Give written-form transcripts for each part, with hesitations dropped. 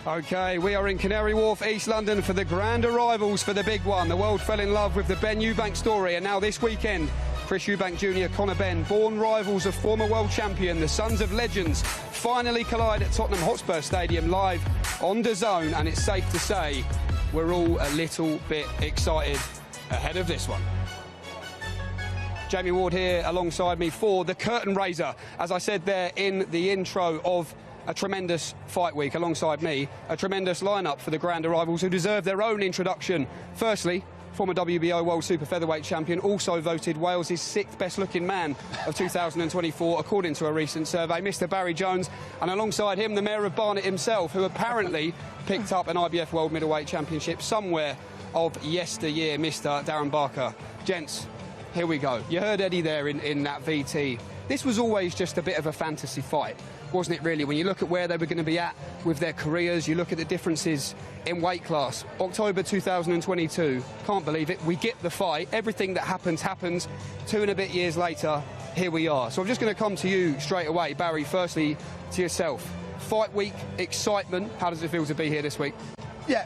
OK, we are in Canary Wharf, East London for the grand arrivals for the big one. The world fell in love with the Ben Eubank story, and now this weekend, Chris Eubank Jr., Conor Benn, born rivals of former world champion, the sons of legends, finally collide at Tottenham Hotspur Stadium live on DAZN, and it's safe to say we're all a little bit excited ahead of this one. Jamie Ward here alongside me for the curtain raiser, as I said there in the intro, of a tremendous fight week. Alongside me, a tremendous lineup for the grand arrivals who deserve their own introduction. Firstly, former WBO World Super Featherweight champion, also voted Wales' 6th best looking man of 2024 according to a recent survey, Mr Barry Jones, and alongside him the Mayor of Barnet himself, who apparently picked up an IBF World Middleweight Championship somewhere of yesteryear, Mr Darren Barker. Gents, here we go. You heard Eddie there in that VT. This was always just a bit of a fantasy fight, wasn't it, really? When you look at where they were going to be at with their careers, you look at the differences in weight class. October 2022, can't believe it, we get the fight. Everything that happens, 2 and a bit years later, here we are. So I'm just going to come to you straight away, Barry, firstly to yourself. Fight week, excitement, how does it feel to be here this week? Yeah,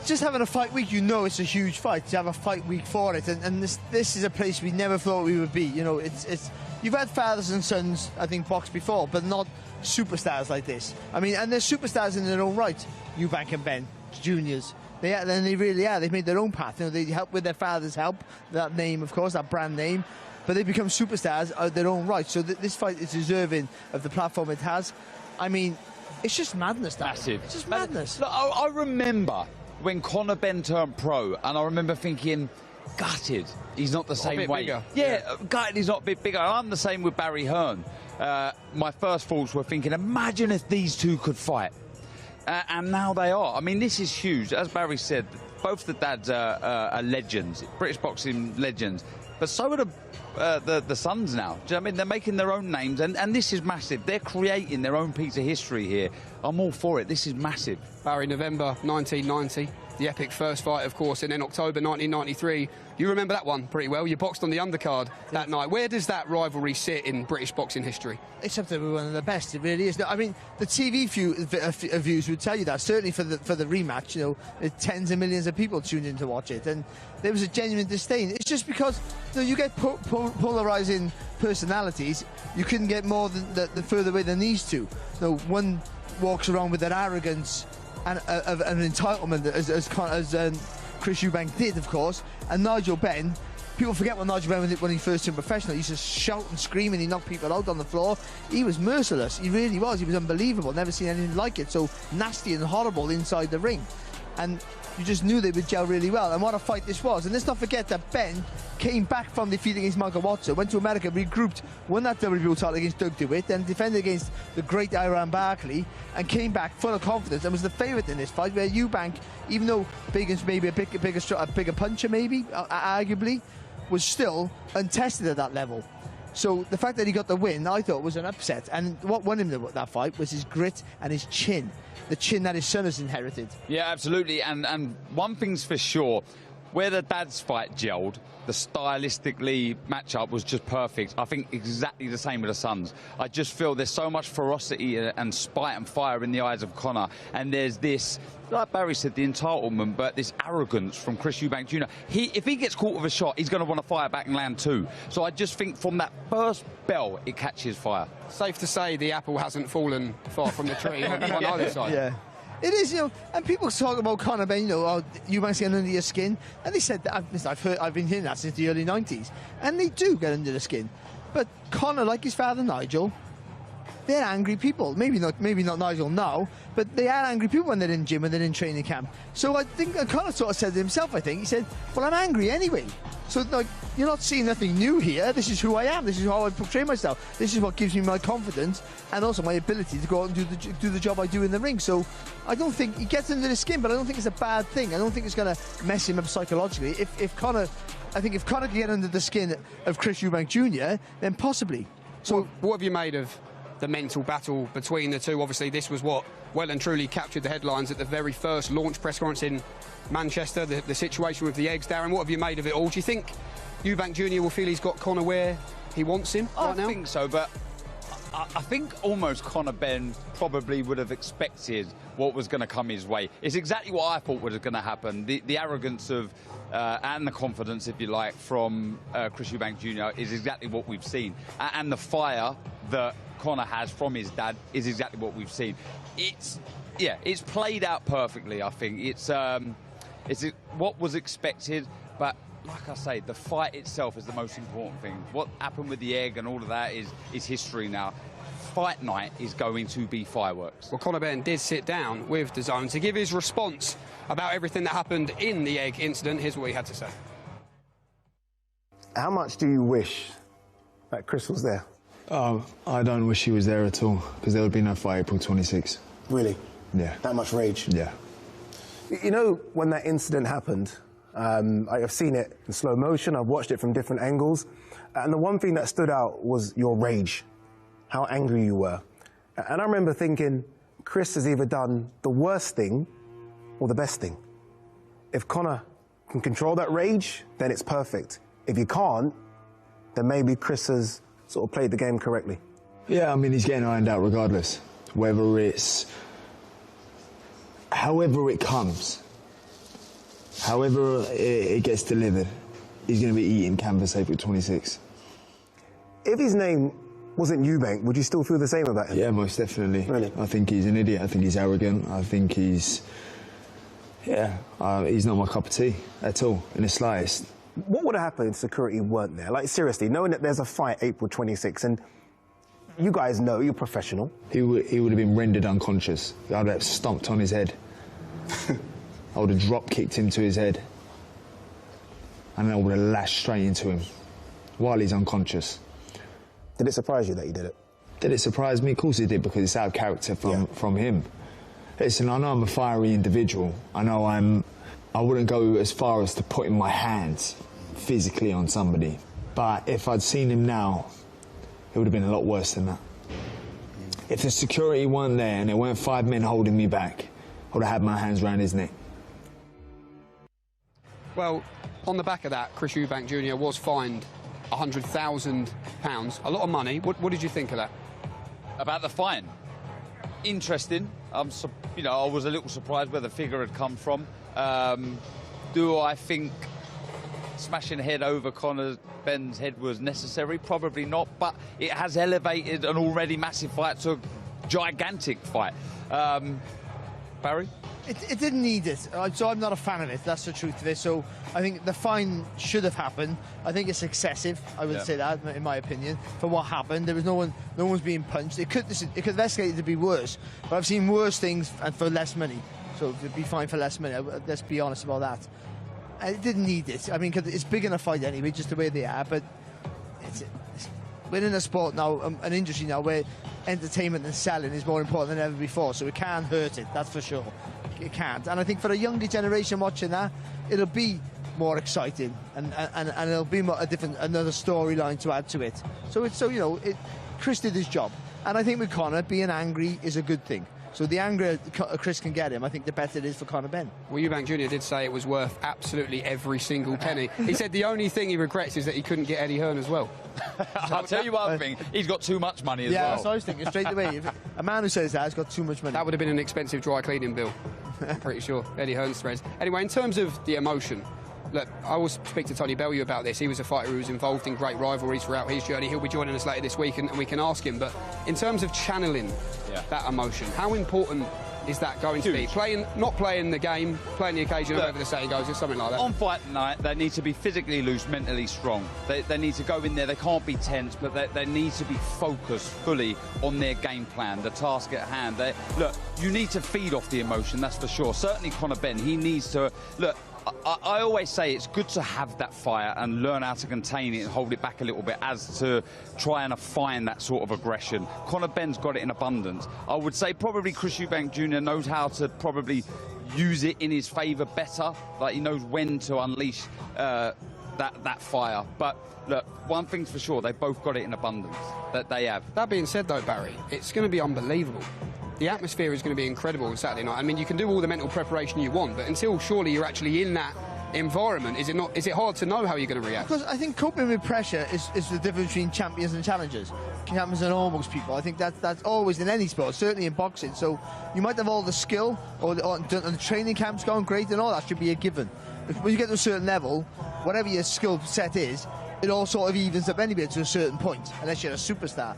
just having a fight week, you know it's a huge fight to have a fight week for it, and this is a place we never thought we would be. You know, it's you've had fathers and sons, I think, box before, but not superstars like this. I mean, and they're superstars in their own right. Eubank and Benn, juniors. They really are. They've made their own path. You know, they help with their father's help, that name, of course, that brand name, but they become superstars of their own right. So this fight is deserving of the platform it has. I mean, it's just madness, that. Massive. It's just madness. Look, I remember when Conor Benn turned pro, and I remember thinking, gutted, he's not the same weight. Yeah, gutted, he's not a bit bigger. I'm the same with Barry Hearn. My first thoughts were thinking, imagine if these two could fight. And now they are. I mean, this is huge. As Barry said, both the dads are legends, British boxing legends. But so are the sons now. Do you know what I mean? They're making their own names, and this is massive. They're creating their own piece of history here. I'm all for it. This is massive. Barry, November 1990, the epic first fight, of course, and then October 1993. You remember that one pretty well. You boxed on the undercard that night. Where does that rivalry sit in British boxing history? It's up to one of the best. It really is. I mean, the TV views would tell you that. Certainly for the rematch, you know, tens of millions of people tuned in to watch it, and there was a genuine disdain. It's just because, you know, you get polarising personalities. You couldn't get more than further away than these two. So one walks around with that arrogance and of an entitlement, as Chris Eubank did, of course, and Nigel Benn. People forget what Nigel Benn did when he first turned professional. He used to shout and scream, and he knocked people out on the floor. He was merciless. He really was. He was unbelievable. Never seen anything like it. So nasty and horrible inside the ring. And you just knew they would gel really well. And what a fight this was. And let's not forget that Benn came back from defeat against Michael Watson, went to America, regrouped, won that WBO title against Doug DeWitt, then defended against the great Aaron Barkley, and came back full of confidence and was the favourite in this fight, where Eubank, even though Biggins maybe a bigger puncher, maybe, arguably, was still untested at that level. So the fact that he got the win, I thought, was an upset. And what won him that fight was his grit and his chin. The chin that his son has inherited. Yeah, absolutely. And one thing's for sure, where the dads fight gelled, the stylistically matchup was just perfect. I think exactly the same with the sons. I just feel there's so much ferocity and spite and fire in the eyes of Conor, and there's this, like Barry said, the entitlement, but this arrogance from Chris Eubank Jr. If he gets caught with a shot, he's going to want to fire back and land too. So I just think from that first bell, it catches fire. Safe to say the apple hasn't fallen far from the tree on either side. Yeah. It is, you know, and people talk about Conor Benn, you know, oh, Eubank's getting under your skin, and they said that I've been hearing that since the early 90s, and they do get under the skin. But Conor, like his father Nigel, they're angry people. Maybe not Nigel now, but they are angry people when they're in gym and they're in training camp. So I think Conor sort of said to himself, I think, he said, well, I'm angry anyway. So, like, you're not seeing nothing new here. This is who I am. This is how I portray myself. This is what gives me my confidence and also my ability to go out and do the job I do in the ring. So I don't think he gets under the skin, but I don't think it's a bad thing. I don't think it's going to mess him up psychologically. If Conor can get under the skin of Chris Eubank Jr., then possibly. So what have you made of the mental battle between the two? Obviously, this was what well and truly captured the headlines at the very first launch press conference in Manchester, the situation with the eggs. Darren, what have you made of it all? Do you think Eubank Jr. will feel he's got Conor where he wants him right now? I think so, but I think almost Conor Benn probably would have expected what was going to come his way. It's exactly what I thought was going to happen. The arrogance of and the confidence, if you like, from Chris Eubank Jr. is exactly what we've seen. And the fire that Conor has from his dad is exactly what we've seen. It's played out perfectly, I think. It's what was expected, but like I say, the fight itself is the most important thing. What happened with the egg and all of that is history now. Fight night is going to be fireworks. Well, Conor Benn did sit down with DAZN to give his response about everything that happened in the egg incident. Here's what he had to say. How much do you wish that Chris was there? I don't wish he was there at all, because there would be no fight April 26. Really? Yeah. That much rage? Yeah. You know, when that incident happened, I've seen it in slow motion, I've watched it from different angles, and the one thing that stood out was your rage, how angry you were. And I remember thinking, Chris has either done the worst thing or the best thing. If Conor can control that rage, then it's perfect. If he can't, then maybe Chris has sort of played the game correctly. Yeah, I mean, he's getting ironed out regardless. Whether it's... however it comes, however it gets delivered, he's going to be eating canvas April 26. If his name wasn't Eubank, would you still feel the same about him? Yeah, most definitely. Really? I think he's an idiot. I think he's arrogant. I think he's... yeah, he's not my cup of tea at all, in the slightest. What would have happened if security weren't there? Like, seriously, knowing that there's a fight April 26, and you guys know, you're professional. He would have been rendered unconscious. I'd have stomped on his head. I would have drop-kicked him to his head. And then I would have lashed straight into him while he's unconscious. Did it surprise you that he did it? Did it surprise me? Of course it did, because it's out of character from him. Listen, I know I'm a fiery individual. I know I wouldn't go as far as to putting my hands physically on somebody. But if I'd seen him now, it would have been a lot worse than that. If the security weren't there and there weren't 5 men holding me back, I would have had my hands around his neck. Well, on the back of that, Chris Eubank Jr. was fined £100,000. A lot of money. What did you think of that? About the fine? Interesting. I was a little surprised where the figure had come from. Do I think smashing head over Conor Benn's head was necessary? Probably not, but it has elevated an already massive fight to a gigantic fight. Barry? It didn't need it, so I'm not a fan of it. That's the truth of it. So I think the fine should have happened. I think it's excessive. I would say that, in my opinion, for what happened. There was no one's being punched. It could have escalated to be worse, but I've seen worse things and for less money. So it'd be fine for less money. Let's be honest about that. It didn't need it. I mean, cause it's big enough fight anyway, just the way they are. But we're in a sport now, an industry now, where entertainment and selling is more important than ever before. So it can't hurt it. That's for sure. It can't. And I think for a younger generation watching that, it'll be more exciting, and it'll be another storyline to add to it. So Chris did his job, and I think with Conor, being angry is a good thing. So the anger Chris can get him, I think the better it is for Conor Benn. Well, Eubank Jr. did say it was worth absolutely every single penny. He said the only thing he regrets is that he couldn't get Eddie Hearn as well. I'll tell you one thing, he's got too much money as well. Yeah, that's what I was thinking, straight away. A man who says that has got too much money. That would have been an expensive dry cleaning bill. I'm pretty sure. Eddie Hearn's threads. Anyway, in terms of the emotion, look, I will speak to Tony Bellew about this. He was a fighter who was involved in great rivalries throughout his journey. He'll be joining us later this week, and we can ask him. But in terms of channeling that emotion, how important is that going to be? Not playing the game, playing the occasion, whatever the saying goes, or something like that. On fight night, they need to be physically loose, mentally strong. They need to go in there, they can't be tense, but they need to be focused fully on their game plan, the task at hand. Look, you need to feed off the emotion, that's for sure. Certainly Conor Benn, he needs to... Look, I always say it's good to have that fire and learn how to contain it and hold it back a little bit as to try and find that sort of aggression. Conor Benn's got it in abundance. I would say probably Chris Eubank Jr. knows how to probably use it in his favour better. Like, he knows when to unleash that fire. But look, one thing's for sure, they've both got it in abundance, that they have. That being said though, Barry, it's going to be unbelievable. The atmosphere is going to be incredible on Saturday night. I mean, you can do all the mental preparation you want, but until surely you're actually in that environment, is it hard to know how you're going to react? Because I think coping with pressure is the difference between champions and challengers. happens in almost people. I think that's always in any sport, certainly in boxing. So you might have all the skill or the training camp's going great and all that should be a given. When you get to a certain level, whatever your skill set is, it all sort of evens up anyway to a certain point, unless you're a superstar.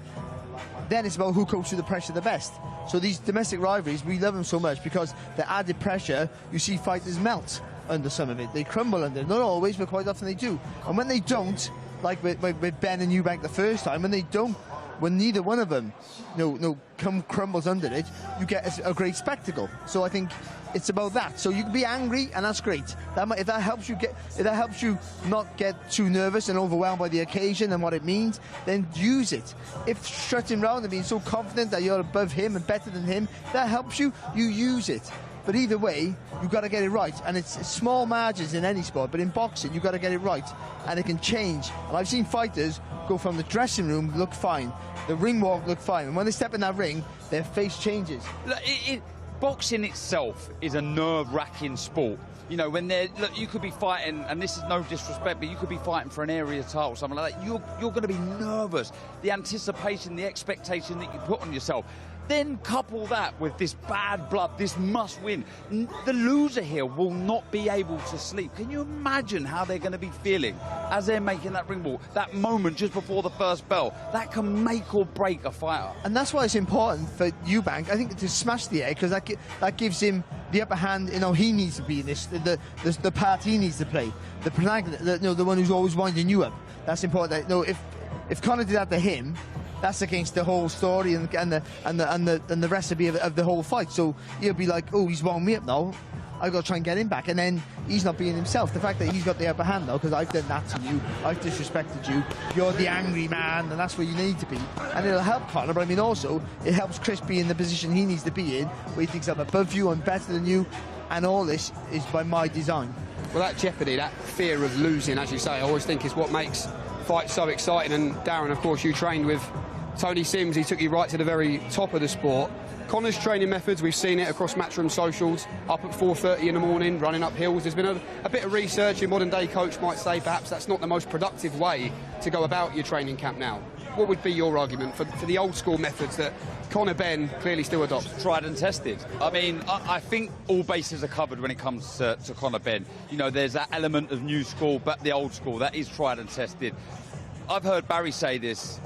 Then it's about who copes with the pressure the best. So these domestic rivalries, we love them so much because the added pressure, you see fighters melt under some of it. They crumble under it. Not always, but quite often they do. And when they don't, like with Benn and Eubank the first time, when neither one of them crumbles under it, you get a great spectacle. So I think it's about that. So you can be angry, and that's great. If that helps you not get too nervous and overwhelmed by the occasion and what it means, then use it. If strutting around and being so confident that you're above him and better than him, that helps you, you use it. But either way, you've got to get it right. And it's small margins in any sport, but in boxing, you've got to get it right. And it can change. And I've seen fighters go from the dressing room, look fine, the ring walk, look fine. And when they step in that ring, their face changes. Boxing itself is a nerve-wracking sport. You know, when you could be fighting, and this is no disrespect, but you could be fighting for an area title or something like that. You're going to be nervous. The anticipation, the expectation that you put on yourself. Then couple that with this bad blood, this must win. The loser here will not be able to sleep. Can you imagine how they're going to be feeling as they're making that ring walk? That moment just before the first bell, that can make or break a fighter. And that's why it's important for Eubank, I think, to smash the air, because that gives him the upper hand. You know, he needs to be in this, the part he needs to play. The one who's always winding you up. That's important. If Conor did that to him, that's against the whole story and the recipe of the whole fight. So he'll be like, oh, he's wound me up now, I've got to try and get him back. And then he's not being himself. The fact that he's got the upper hand now, because I've done that to you, I've disrespected you, you're the angry man, and that's where you need to be. And it'll help Conor, but I mean also, it helps Chris be in the position he needs to be in, where he thinks I'm above you, I'm better than you, and all this is by my design. Well, that jeopardy, that fear of losing, as you say, I always think is what makes fights so exciting. And Darren, of course, you trained with Tony Sims. He took you right to the very top of the sport. Conor's training methods, we've seen it across Matchroom socials, up at 4:30 in the morning, running up hills. There's been a bit of research. Your modern day coach might say perhaps that's not the most productive way to go about your training camp now. What would be your argument for the old school methods that Conor Benn clearly still adopts? Tried and tested. I mean, I think all bases are covered when it comes to Conor Benn. You know, there's that element of new school, but the old school, that is tried and tested. I've heard Barry say this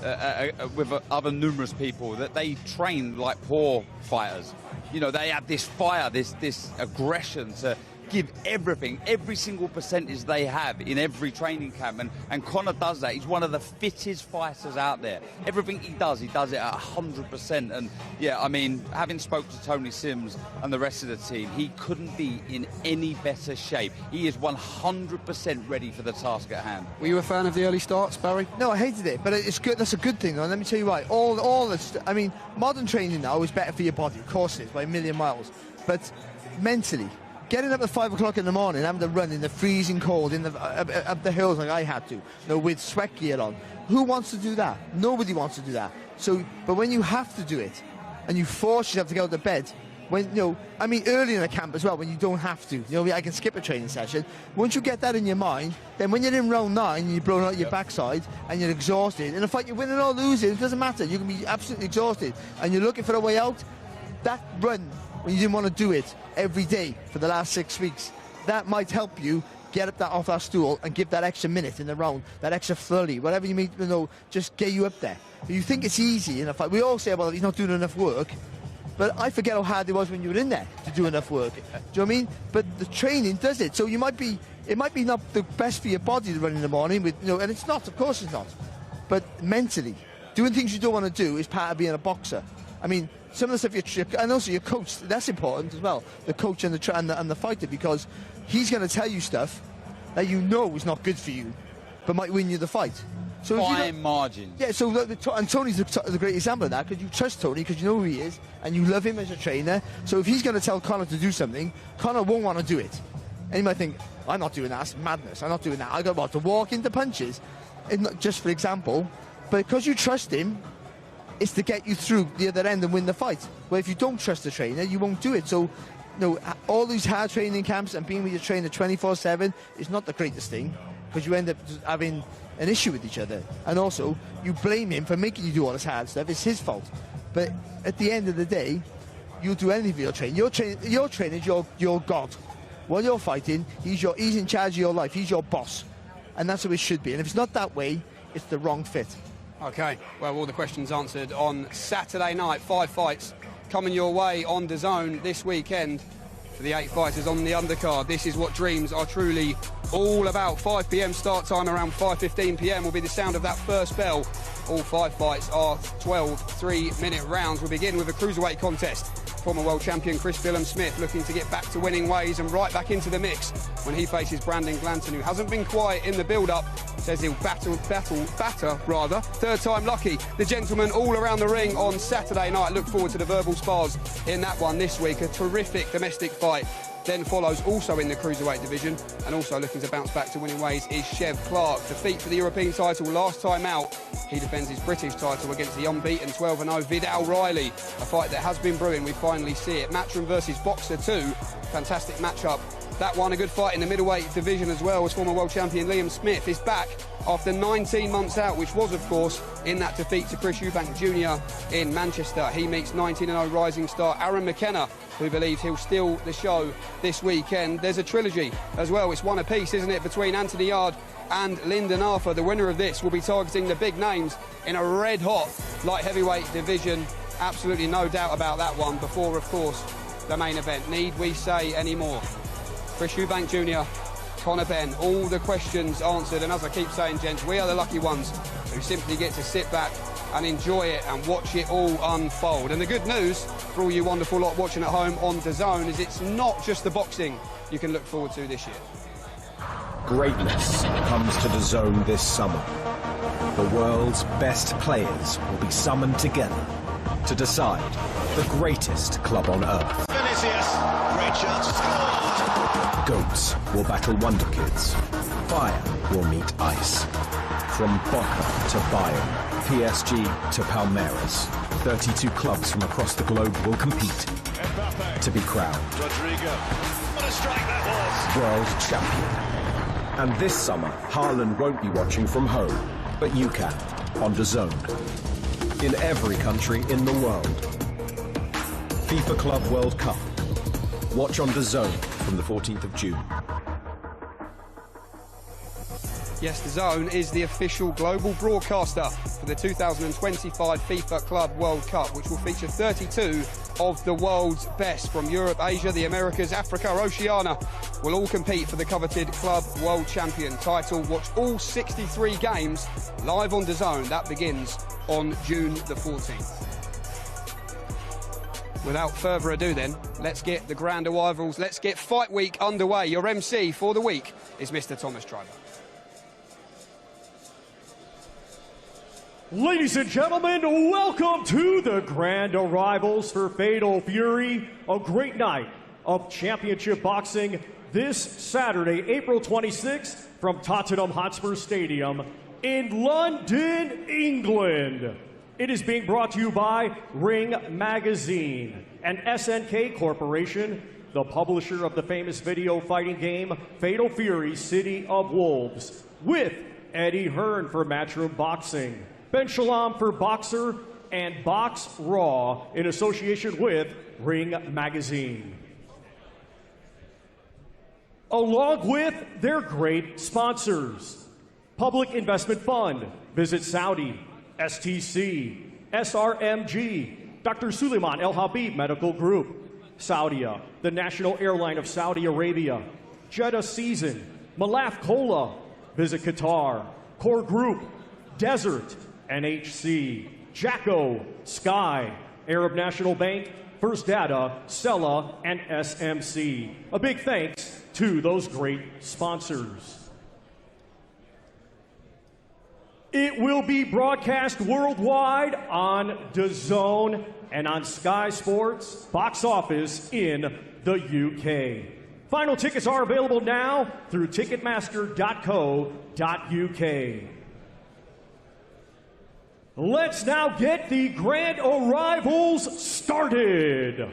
with other numerous people, that they train like poor fighters. You know, they have this fire, this aggression to give everything, every single percentage they have in every training camp. And Conor does that. He's one of the fittest fighters out there. Everything he does it at 100%. And yeah, I mean, having spoke to Tony Sims and the rest of the team, he couldn't be in any better shape. He is 100% ready for the task at hand. Were you a fan of the early starts, Barry? No, I hated it, but it's good. That's a good thing, though. And let me tell you why. All this, I mean, modern training now is better for your body. Of course it is, by a million miles. But mentally, getting up at 5 o'clock in the morning, having to run in the freezing cold up the hills like I had to, with sweat gear on. Who wants to do that? Nobody wants to do that. So, but when you have to do it, and you force yourself to go to bed, I mean, early in the camp as well, when you don't have to. I can skip a training session. Once you get that in your mind, then when you're in round 9 and you're blowing out your backside and you're exhausted, in a fight you're winning or losing, it doesn't matter. You can be absolutely exhausted, and you're looking for a way out. That run, when you didn't want to do it every day for the last 6 weeks, that might help you get up off that stool and give that extra minute in the round, that extra flurry, whatever you mean, just get you up there. You think it's easy in a fight. We all say, well, he's not doing enough work, but I forget how hard it was when you were in there to do enough work. Do you know what I mean? But the training does it. So it might be not the best for your body to run in the morning, and it's not, of course it's not. But mentally, doing things you don't want to do is part of being a boxer. I mean, some of the stuff and also your coach, that's important as well, the coach and the fighter, because he's going to tell you stuff that you know is not good for you, but might win you the fight. So fine margins. Yeah, so and Tony's the great example of that, because you trust Tony, because you know who he is, and you love him as a trainer. So if he's going to tell Conor to do something, Conor won't want to do it. And he might think, I'm not doing that, that's madness, I'm not doing that. I got to walk into punches, just for example, but because you trust him, it's to get you through the other end and win the fight. Well, if you don't trust the trainer, you won't do it. So, all these hard training camps and being with your trainer 24/7 is not the greatest thing. because you end up having an issue with each other. And also, you blame him for making you do all this hard stuff. It's his fault. But at the end of the day, you'll do anything for your training. Your trainer is your God. While you're fighting, he's in charge of your life. He's your boss. And that's how it should be. And if it's not that way, it's the wrong fit. OK, well, all the questions answered on Saturday night. 5 fights coming your way on DAZN this weekend. For the 8 fighters on the undercard, this is what dreams are truly all about. 5 p.m. start time, around 5:15 p.m. will be the sound of that first bell. All 5 fights are 12 3-minute rounds. We'll begin with a cruiserweight contest. Former world champion Chris Billam-Smith looking to get back to winning ways and right back into the mix when he faces Brandon Glanton, who hasn't been quiet in the build-up. Says he'll batter, third time lucky. The gentlemen all around the ring on Saturday night. Look forward to the verbal spars in that one this week. A terrific domestic fight then follows also in the cruiserweight division, and also looking to bounce back to winning ways is Chev Clarke. Defeat for the European title last time out. He defends his British title against the unbeaten 12-0 Viddal Riley. A fight that has been brewing, we finally see it. Matchroom versus Boxer 2, fantastic matchup. That one, a good fight in the middleweight division as well, as former world champion Liam Smith is back after 19 months out, which was, of course, in that defeat to Chris Eubank Jr. in Manchester. He meets 19-0 rising star Aaron McKenna, who believes he'll steal the show this weekend. There's a trilogy as well. It's one apiece, isn't it, between Anthony Yarde and Lyndon Arthur. The winner of this will be targeting the big names in a red-hot light heavyweight division. Absolutely no doubt about that one. Before, of course, the main event. Need we say any more? Chris Eubank Jr., Conor Benn, all the questions answered. And as I keep saying, gents, we are the lucky ones who simply get to sit back and enjoy it and watch it all unfold. And the good news for all you wonderful lot watching at home on DAZN is it's not just the boxing you can look forward to this year. Greatness comes to DAZN this summer. The world's best players will be summoned together to decide the greatest club on earth. Vinicius, great chance to score. Goats will battle Wonder Kids. Fire will meet ice. From Boca to Bayern, PSG to Palmeiras, 32 clubs from across the globe will compete to be crowned Rodrigo, what a strike that was! world champion. And this summer, Haaland won't be watching from home, but you can, on DAZN. In every country in the world. FIFA Club World Cup. Watch on DAZN from the 14th of June. Yes, DAZN is the official global broadcaster for the 2025 FIFA Club World Cup, which will feature 32 of the world's best from Europe, Asia, the Americas, Africa, Oceania. Will all compete for the coveted Club World Champion title. Watch all 63 games live on DAZN. That begins on June the 14th. Without further ado then, let's get the grand arrivals. Let's get Fight Week underway. Your MC for the week is Mr. Thomas Driver. Ladies and gentlemen, welcome to the grand arrivals for Fatal Fury. A great night of championship boxing this Saturday, April 26th, from Tottenham Hotspur Stadium in London, England. It is being brought to you by Ring Magazine and SNK Corporation, the publisher of the famous video fighting game Fatal Fury City of Wolves, with Eddie Hearn for Matchroom Boxing, Ben Shalom for Boxer, and Box Raw in association with Ring Magazine. Along with their great sponsors, Public Investment Fund, Visit Saudi, STC, SRMG, Dr. Suleiman El Habib Medical Group, Saudia, the national airline of Saudi Arabia, Jeddah Season, Malaf Cola, Visit Qatar, Core Group, Desert, NHC, Jacko, Sky, Arab National Bank, First Data, Sella, and SMC. A big thanks to those great sponsors. It will be broadcast worldwide on DAZN and on Sky Sports Box Office in the UK. Final tickets are available now through ticketmaster.co.uk. Let's now get the grand arrivals started.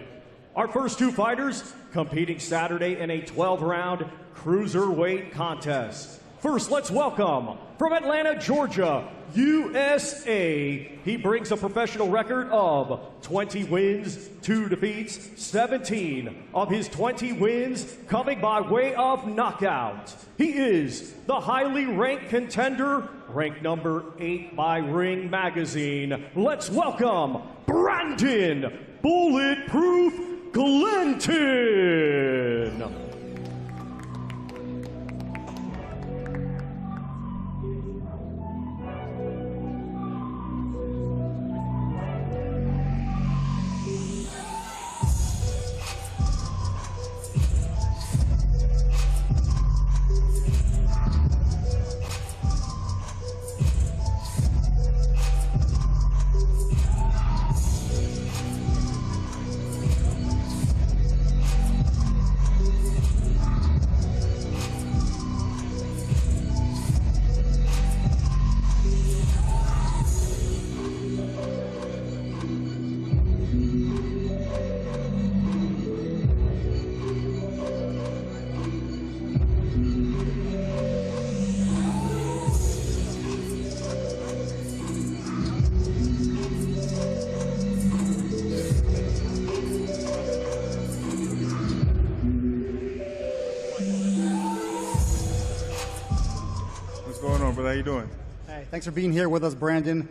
Our first two fighters competing Saturday in a 12-round cruiserweight contest. First, let's welcome, from Atlanta, Georgia, USA, he brings a professional record of 20 wins, 2 defeats, 17 of his 20 wins coming by way of knockout. He is the highly ranked contender, ranked number 8 by Ring Magazine. Let's welcome Brandon Bulletproof Glanton. How you doing? Hey, thanks for being here with us, Brandon.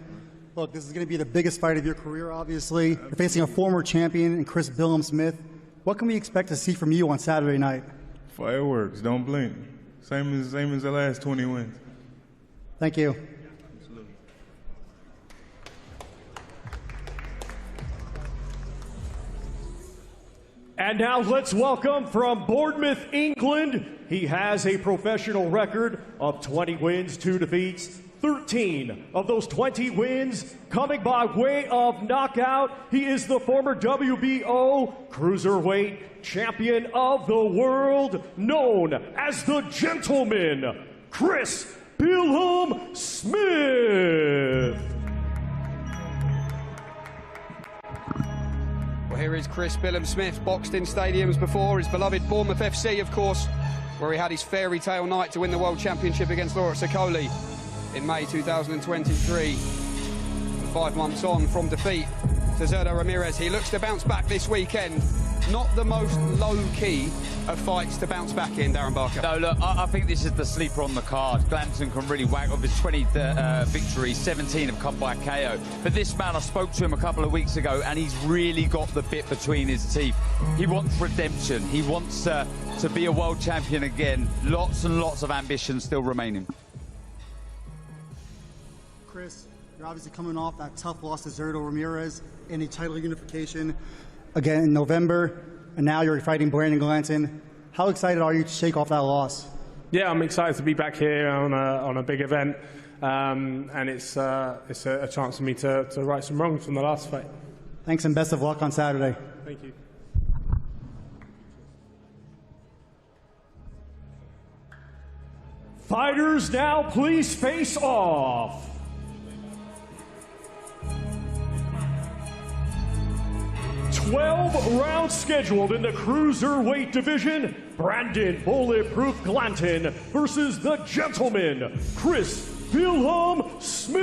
Look, this is going to be the biggest fight of your career, obviously. You're facing a former champion in Chris Billam-Smith. What can we expect to see from you on Saturday night? Fireworks, don't blink. Same as the last 20 wins. Thank you. Absolutely. And now let's welcome, from Bournemouth, England, he has a professional record of 20 wins, 2 defeats, 13 of those 20 wins coming by way of knockout. He is the former WBO Cruiserweight Champion of the World, known as the Gentleman, Chris Billam-Smith. Well, here is Chris Billam-Smith, boxed in stadiums before, his beloved Bournemouth FC, of course, where he had his fairy tale night to win the World Championship against Lawrence Okoli in May 2023. 5 months on from defeat to Zerdo Ramirez, he looks to bounce back this weekend. Not the most low-key of fights to bounce back in, Darren Barker. No, look, I think this is the sleeper on the card. Glanton can really whack. Of his 20th victory, 17 have come by KO. But this man, I spoke to him a couple of weeks ago, and he's really got the bit between his teeth. He wants redemption. He wants to be a world champion again. Lots and lots of ambition still remaining. Chris, you're obviously coming off that tough loss to Zerdo Ramirez in the title unification again in November, and now you're fighting Brandon Glanton. How excited are you to shake off that loss? Yeah, I'm excited to be back here on a big event, and it's a chance for me to right some wrongs from the last fight. Thanks, and best of luck on Saturday. Thank you. Fighters, now please face off. Twelve rounds scheduled in the cruiserweight division. Brandon Bulletproof Glanton versus the Gentleman, Chris Billam-Smith.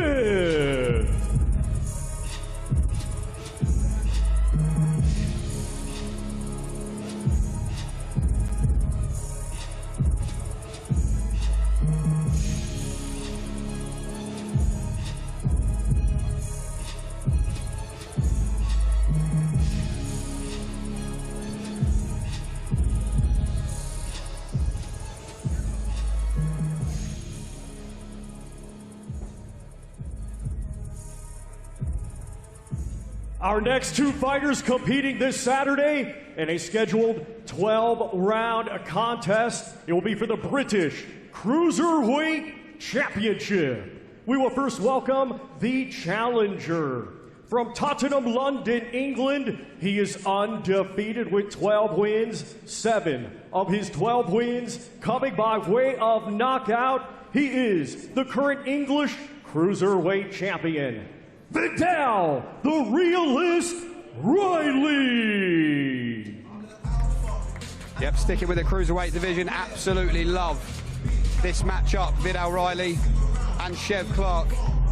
Our next 2 fighters competing this Saturday in a scheduled 12-round contest. It will be for the British Cruiserweight Championship. We will first welcome the challenger. From Tottenham, London, England, he is undefeated with 12 wins, 7 of his 12 wins coming by way of knockout. He is the current English Cruiserweight Champion, Viddal, the Realist Riley. Yep, sticking with the cruiserweight division, absolutely love this matchup, Viddal Riley and Chev Clarke.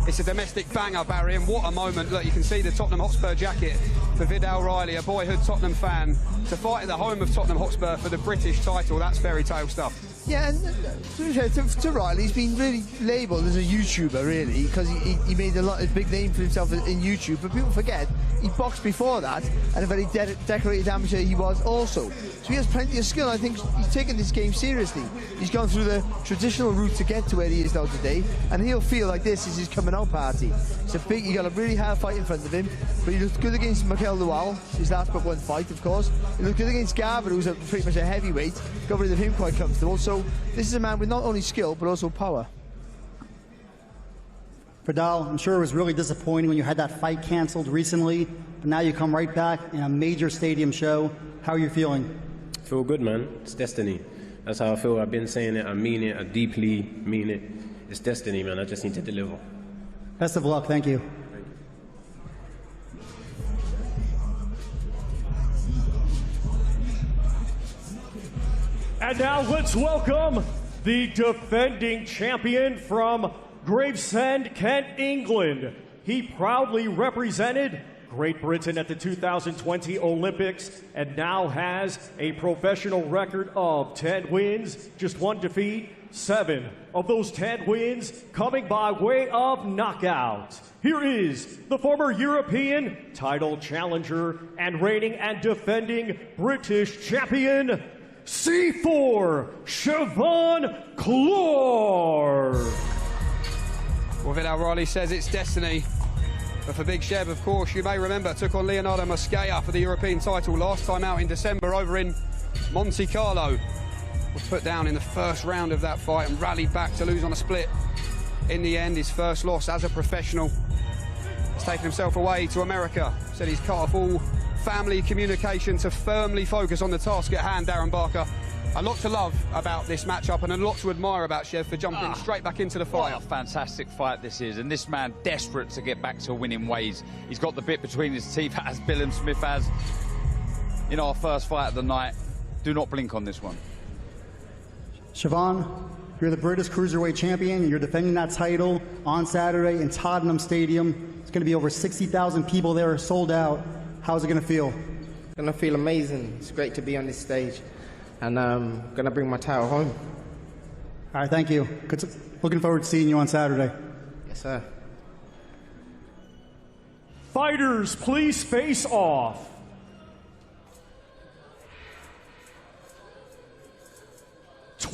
It's a domestic banger, Barry, and what a moment. Look, you can see the Tottenham Hotspur jacket for Viddal Riley, a boyhood Tottenham fan, to fight at the home of Tottenham Hotspur for the British title. That's fairy tale stuff. Yeah, and to Riley, he's been really labelled as a YouTuber, really, because he made a big name for himself in YouTube. But people forget, he boxed before that, and a very decorated amateur he was also. So he has plenty of skill. I think he's taken this game seriously. He's gone through the traditional route to get to where he is now today, and he'll feel like this is his coming out party. He got a really hard fight in front of him, but he looked good against Mikel Lawal, his last but one fight, of course. He looked good against Garber, who's pretty much a heavyweight, got rid of him quite comfortable. So this is a man with not only skill, but also power. Viddal, I'm sure it was really disappointing when you had that fight canceled recently, but now you come right back in a major stadium show. How are you feeling? I feel good, man. It's destiny. That's how I feel. I've been saying it. I mean it. I deeply mean it. It's destiny, man. I just need to deliver. Best of luck. Thank you. And now let's welcome the defending champion from Gravesend, Kent, England. He proudly represented Great Britain at the 2020 Olympics and now has a professional record of 10 wins, just 1 defeat, 7 of those 10 wins coming by way of knockout. Here is the former European title challenger and reigning and defending British champion, C4 Chev Clarke. Well, Viddal Riley says it's destiny. But for Big Chev, of course, you may remember, took on Leonardo Mosquera for the European title last time out in December over in Monte Carlo. Was put down in the first round of that fight and rallied back to lose on a split. In the end, his first loss as a professional. He's taken himself away to America. Said he's cut off all family communication to firmly focus on the task at hand, Darren Barker. A lot to love about this matchup and a lot to admire about Chev for jumping straight back into the fight. What a fantastic fight this is, and this man desperate to get back to winning ways. He's got the bit between his teeth, as Billam-Smith has in our first fight of the night. Do not blink on this one. Chev, you're the British Cruiserweight champion, and you're defending that title on Saturday in Tottenham Stadium. It's going to be over 60,000 people there, sold out. How's it going to feel? It's going to feel amazing. It's great to be on this stage. And I'm going to bring my title home. All right, thank you. Looking forward to seeing you on Saturday. Yes, sir. Fighters, please face off.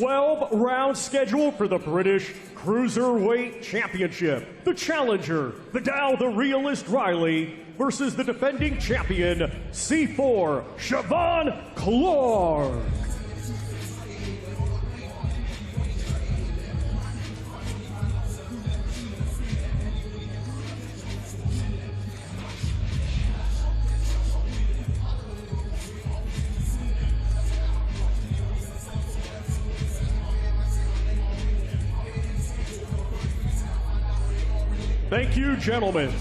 Round schedule for the British Cruiserweight Championship. The challenger, Viddal the Realist Riley, versus the defending champion, C4 Chev Clarke. Thank you, gentlemen.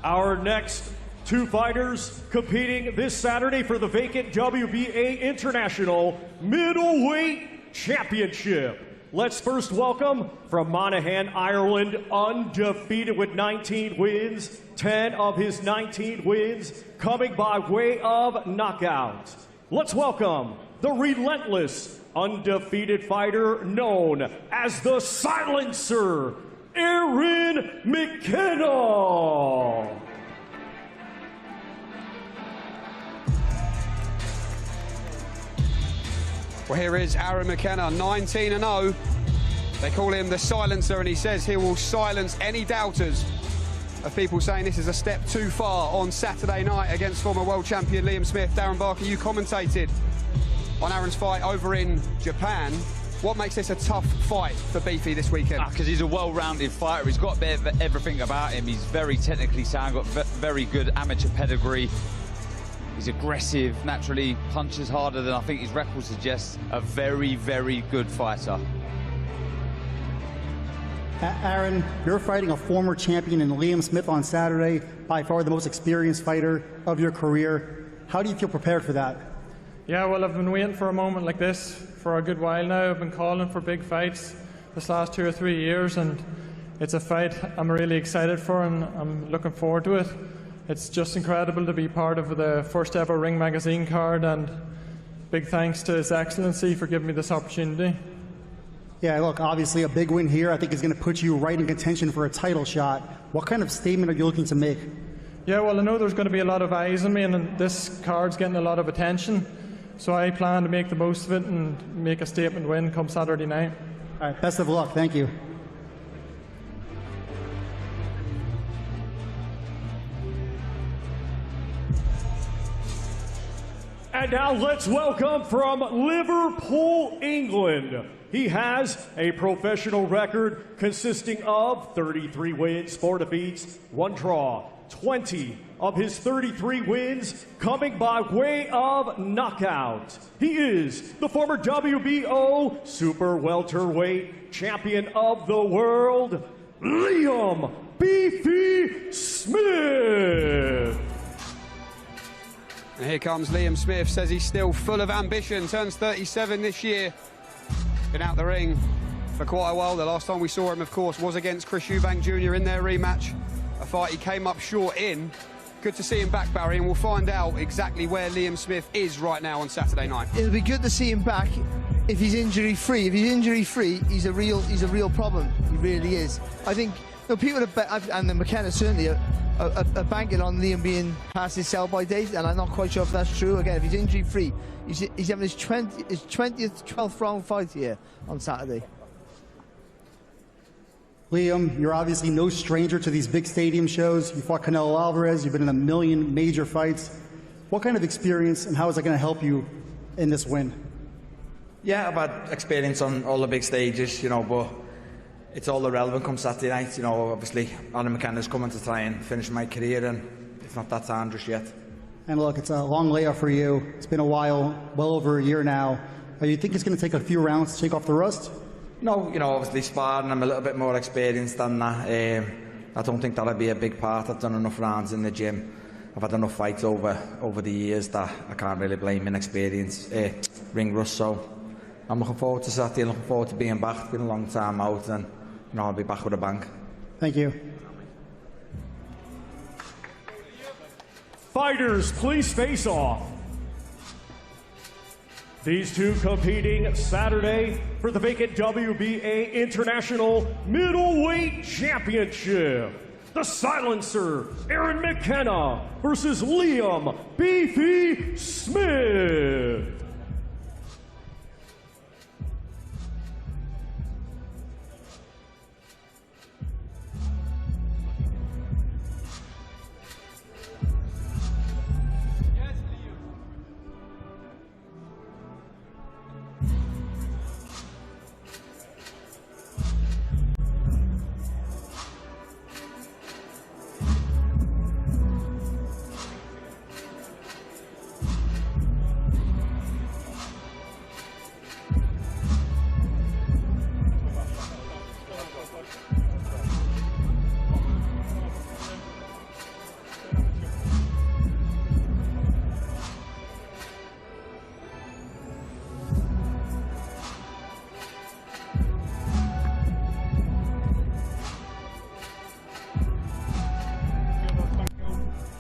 Our next two fighters competing this Saturday for the vacant WBA International Middleweight Championship. Let's first welcome from Monaghan, Ireland, undefeated with 19 wins, 10 of his 19 wins coming by way of knockout. Let's welcome the relentless, undefeated fighter known as the Silencer, Aaron McKenna. Well, here is Aaron McKenna, 19-0. They call him the Silencer, and he says he will silence any doubters of people saying this is a step too far on Saturday night against former world champion Liam Smith. Darren Barker, you commentated on Aaron's fight over in Japan. What makes this a tough fight for Beefy this weekend? Because he's a well-rounded fighter. He's got a bit of everything about him. He's very technically sound, got very good amateur pedigree. He's aggressive, naturally punches harder than I think his record suggests. A very, very good fighter. Aaron, you're fighting a former champion in Billam-Smith on Saturday, by far the most experienced fighter of your career. How do you feel prepared for that? Yeah, well, I've been waiting for a moment like this for a good while now. I've been calling for big fights this last 2 or 3 years, and it's a fight I'm really excited for, and I'm looking forward to it. It's just incredible to be part of the first ever Ring Magazine card, and big thanks to His Excellency for giving me this opportunity. Yeah, look, obviously a big win here I think is going to put you right in contention for a title shot. What kind of statement are you looking to make? Yeah, well, I know there's going to be a lot of eyes on me, and this card's getting a lot of attention, so I plan to make the most of it and make a statement win come Saturday night. All right, best of luck. Thank you. And now let's welcome from Liverpool, England. He has a professional record consisting of 33 wins, 4 defeats, 1 draw. 20 of his 33 wins coming by way of knockout. He is the former WBO super welterweight champion of the world, Liam "Beefy" Smith. And here comes Liam Smith, says he's still full of ambition, turns 37 this year. Been out the ring for quite a while. The last time we saw him, of course, was against Chris Eubank Jr. in their rematch. A fight he came up short in. Good to see him back, Barry, and we'll find out exactly where Liam Smith is right now on Saturday night. It'll be good to see him back if he's injury-free. If he's injury-free, he's a real problem. He really is. I think people and the McKenna certainly are banking on Liam being past his sell-by date, and I'm not quite sure if that's true. Again, if he's injury-free, he's having his 20th, 12th round fight here on Saturday. Liam, you're obviously no stranger to these big stadium shows. You fought Canelo Alvarez. You've been in a million major fights. What kind of experience and how is that going to help you in this win? Yeah, I've had experience on all the big stages, but it's all irrelevant come Saturday night. Obviously, Aaron McKenna's coming to try and finish my career, and it's not that time just yet. And look, it's a long layoff for you. It's been a while, well over a year now. You think it's going to take a few rounds to shake off the rust? No, obviously sparring, I'm a little bit more experienced than that. I don't think that'll be a big part. I've done enough rounds in the gym. I've had enough fights over the years that I can't really blame inexperience, ring rust. So I'm looking forward to Saturday, looking forward to being back. It's been a long time out, and I'll be back with a bang. Thank you. Fighters, please face off. These two competing Saturday for the vacant WBA International Middleweight Championship. The Silencer, Aaron McKenna versus Liam "Beefy" Smith.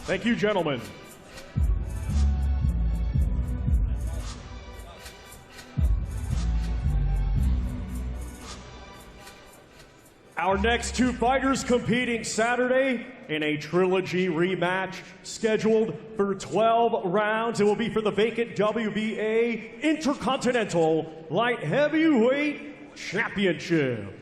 Thank you, gentlemen. Our next two fighters competing Saturday in a trilogy rematch scheduled for 12 rounds. It will be for the vacant WBA Intercontinental Light Heavyweight Championship.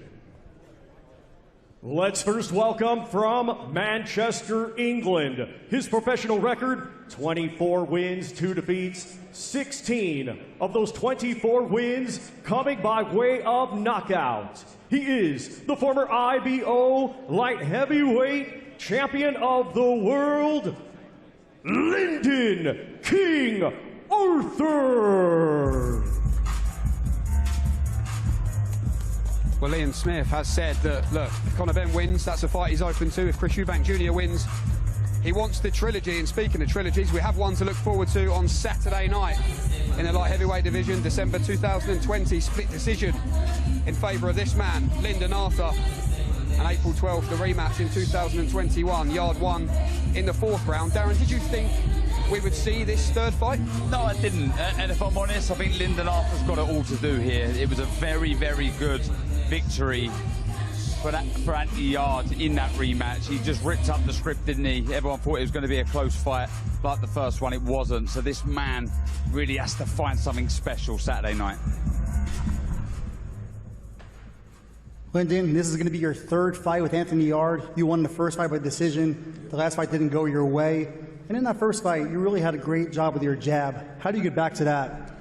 Let's first welcome from Manchester, England. His professional record, 24 wins, 2 defeats, 16 of those 24 wins coming by way of knockout. He is the former IBO Light Heavyweight Champion of the World, Lyndon "King" Arthur. Well, Liam Smith has said that, look, if Conor Benn wins, that's a fight he's open to. If Chris Eubank Jr. wins, he wants the trilogy. And speaking of trilogies, we have one to look forward to on Saturday night in the light heavyweight division, December 2020, split decision in favour of this man, Lyndon Arthur. And April 12th, the rematch in 2021. Yarde won in the 4th round. Darren, did you think we would see this third fight? No, I didn't. And if I'm honest, I think Lyndon Arthur's got it all to do here. It was a very, very good victory for Anthony Yarde in that rematch. He just ripped up the script, didn't he? Everyone thought it was going to be a close fight, but the first one, it wasn't. So this man really has to find something special Saturday night. Lyndon, this is going to be your 3rd fight with Anthony Yarde. You won the first fight by decision. The last fight didn't go your way. And in that first fight, you really had a great job with your jab. How do you get back to that?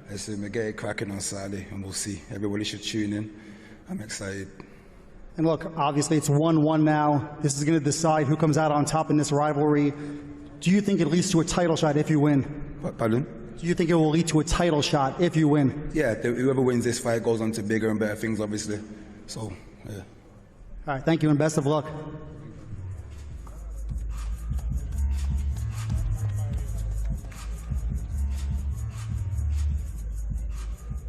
Listen, we get it cracking on Saturday, and we'll see. Everybody should tune in. I'm excited. And look, obviously it's 1-1 now. This is going to decide who comes out on top in this rivalry. Do you think it leads to a title shot if you win? Pardon? Do you think it will lead to a title shot if you win? Yeah, whoever wins this fight goes on to bigger and better things, obviously. So, yeah. All right, thank you and best of luck.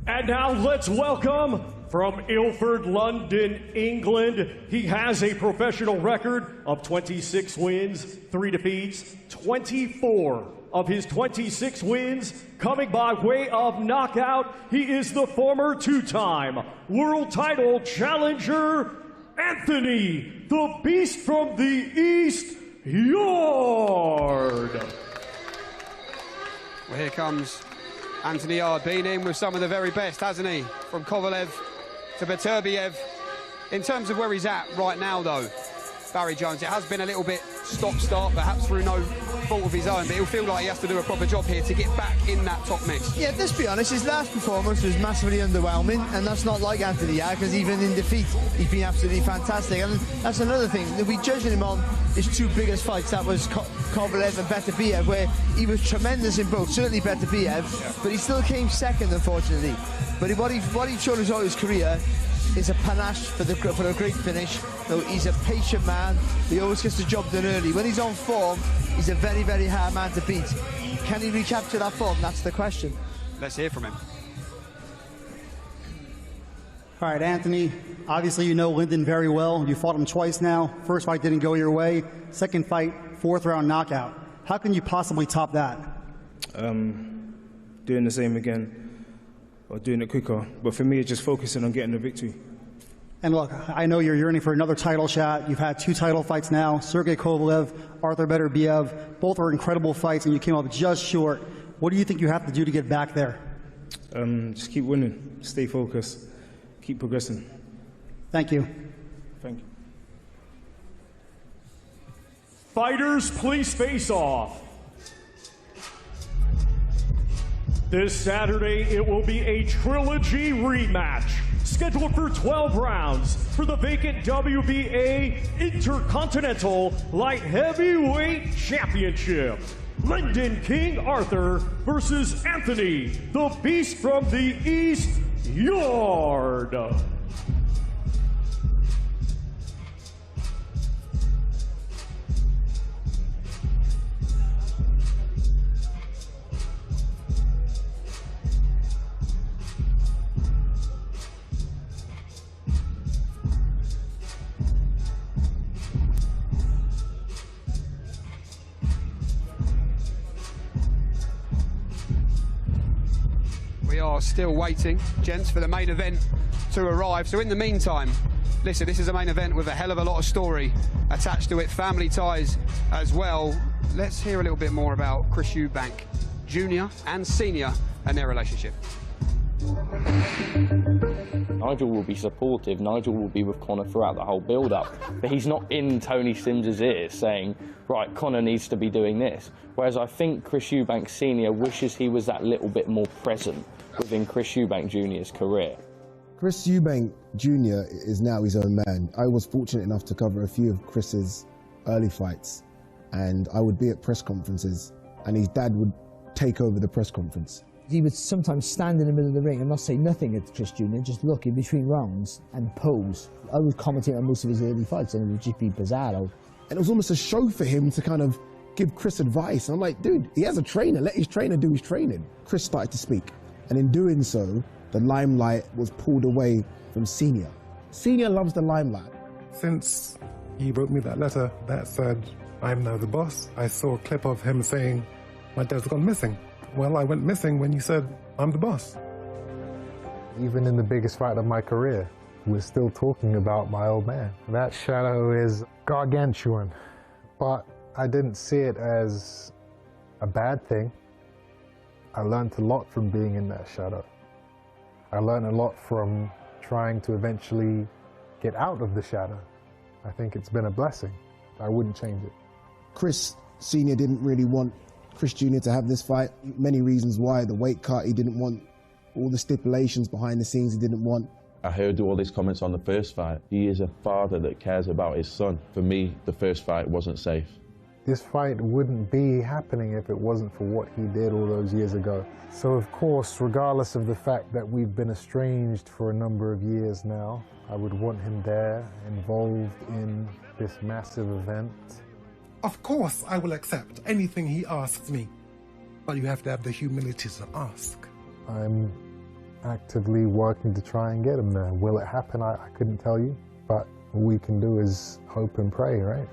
And now let's welcome from Ilford, London, England. He has a professional record of 26 wins, 3 defeats, 24 of his 26 wins coming by way of knockout. He is the former 2-time world title challenger, Anthony, the Beast from the East, Yarde. Well, here comes Anthony Yarde, been in with some of the very best, hasn't he? From Kovalev to Beterbiev. In terms of where he's at right now, though, Barry Jones, it has been a little bit stop-start, perhaps through no fault of his own, but he'll feel like he has to do a proper job here to get back in that top mix. Yeah, let's be honest, his last performance was massively underwhelming, and that's not like Anthony Yarde, because even in defeat, he's been absolutely fantastic. And that's another thing, that we judging him on his 2 biggest fights, that was Kovalev and Beterbiev, where he was tremendous in both, certainly Beterbiev, but he still came second, unfortunately. But what he's shown throughout his career is a panache for a great finish. So he's a patient man. He always gets the job done early. When he's on form, he's a very, very hard man to beat. Can he recapture that form? That's the question. Let's hear from him. All right, Anthony, obviously you know Lyndon very well. You fought him twice now. First fight didn't go your way. Second fight, 4th round knockout. How can you possibly top that? Doing the same again, or doing it quicker. But for me, it's just focusing on getting the victory. And look, I know you're yearning for another title shot. You've had 2 title fights now, Sergey Kovalev, Arthur Beterbiev. Both are incredible fights, and you came up just short. What do you think you have to do to get back there? Just keep winning, stay focused, keep progressing. Thank you. Thank you. Fighters, please face off. This Saturday, it will be a trilogy rematch, scheduled for 12 rounds for the vacant WBA Intercontinental Light Heavyweight Championship. Lyndon King Arthur versus Anthony, the Beast from the East, Yarde. We are still waiting, gents, for the main event to arrive. So in the meantime, listen, this is a main event with a hell of a lot of story attached to it, family ties as well. Let's hear a little bit more about Chris Eubank Jr. and Senior and their relationship. Nigel will be supportive. Nigel will be with Conor throughout the whole build-up. But he's not in Tony Sims's ear saying, right, Conor needs to be doing this. Whereas I think Chris Eubank Senior wishes he was that little bit more present within Chris Eubank Jr.'s career. Chris Eubank Jr. is now his own man. I was fortunate enough to cover a few of Chris's early fights, and I would be at press conferences, and his dad would take over the press conference. he would sometimes stand in the middle of the ring and not say nothing at Chris Jr., just look in between rounds and pose. I would commentate on most of his early fights and it would just be bizarre. And it was almost a show for him to kind of give Chris advice. And I'm like, dude, he has a trainer, let his trainer do his training. Chris started to speak, and in doing so, the limelight was pulled away from Senior. Senior loves the limelight. Since he wrote me that letter that said, I'm now the boss, I saw a clip of him saying, my dad's gone missing. Well, I went missing when you said, I'm the boss. Even in the biggest fight of my career, we're still talking about my old man. That shadow is gargantuan, but I didn't see it as a bad thing. I learned a lot from being in that shadow. I learned a lot from trying to eventually get out of the shadow. I think it's been a blessing. I wouldn't change it. Chris Senior didn't really want Chris Jr. to have this fight. Many reasons why. The weight cut, he didn't want all the stipulations behind the scenes, he didn't want. I heard all these comments on the first fight. He is a father that cares about his son. For me, the first fight wasn't safe. This fight wouldn't be happening if it wasn't for what he did all those years ago. So of course, regardless of the fact that we've been estranged for a number of years now, I would want him there, involved in this massive event. Of course, I will accept anything he asks me, but you have to have the humility to ask. I'm actively working to try and get him there. Will it happen? I couldn't tell you, but all we can do is hope and pray, right?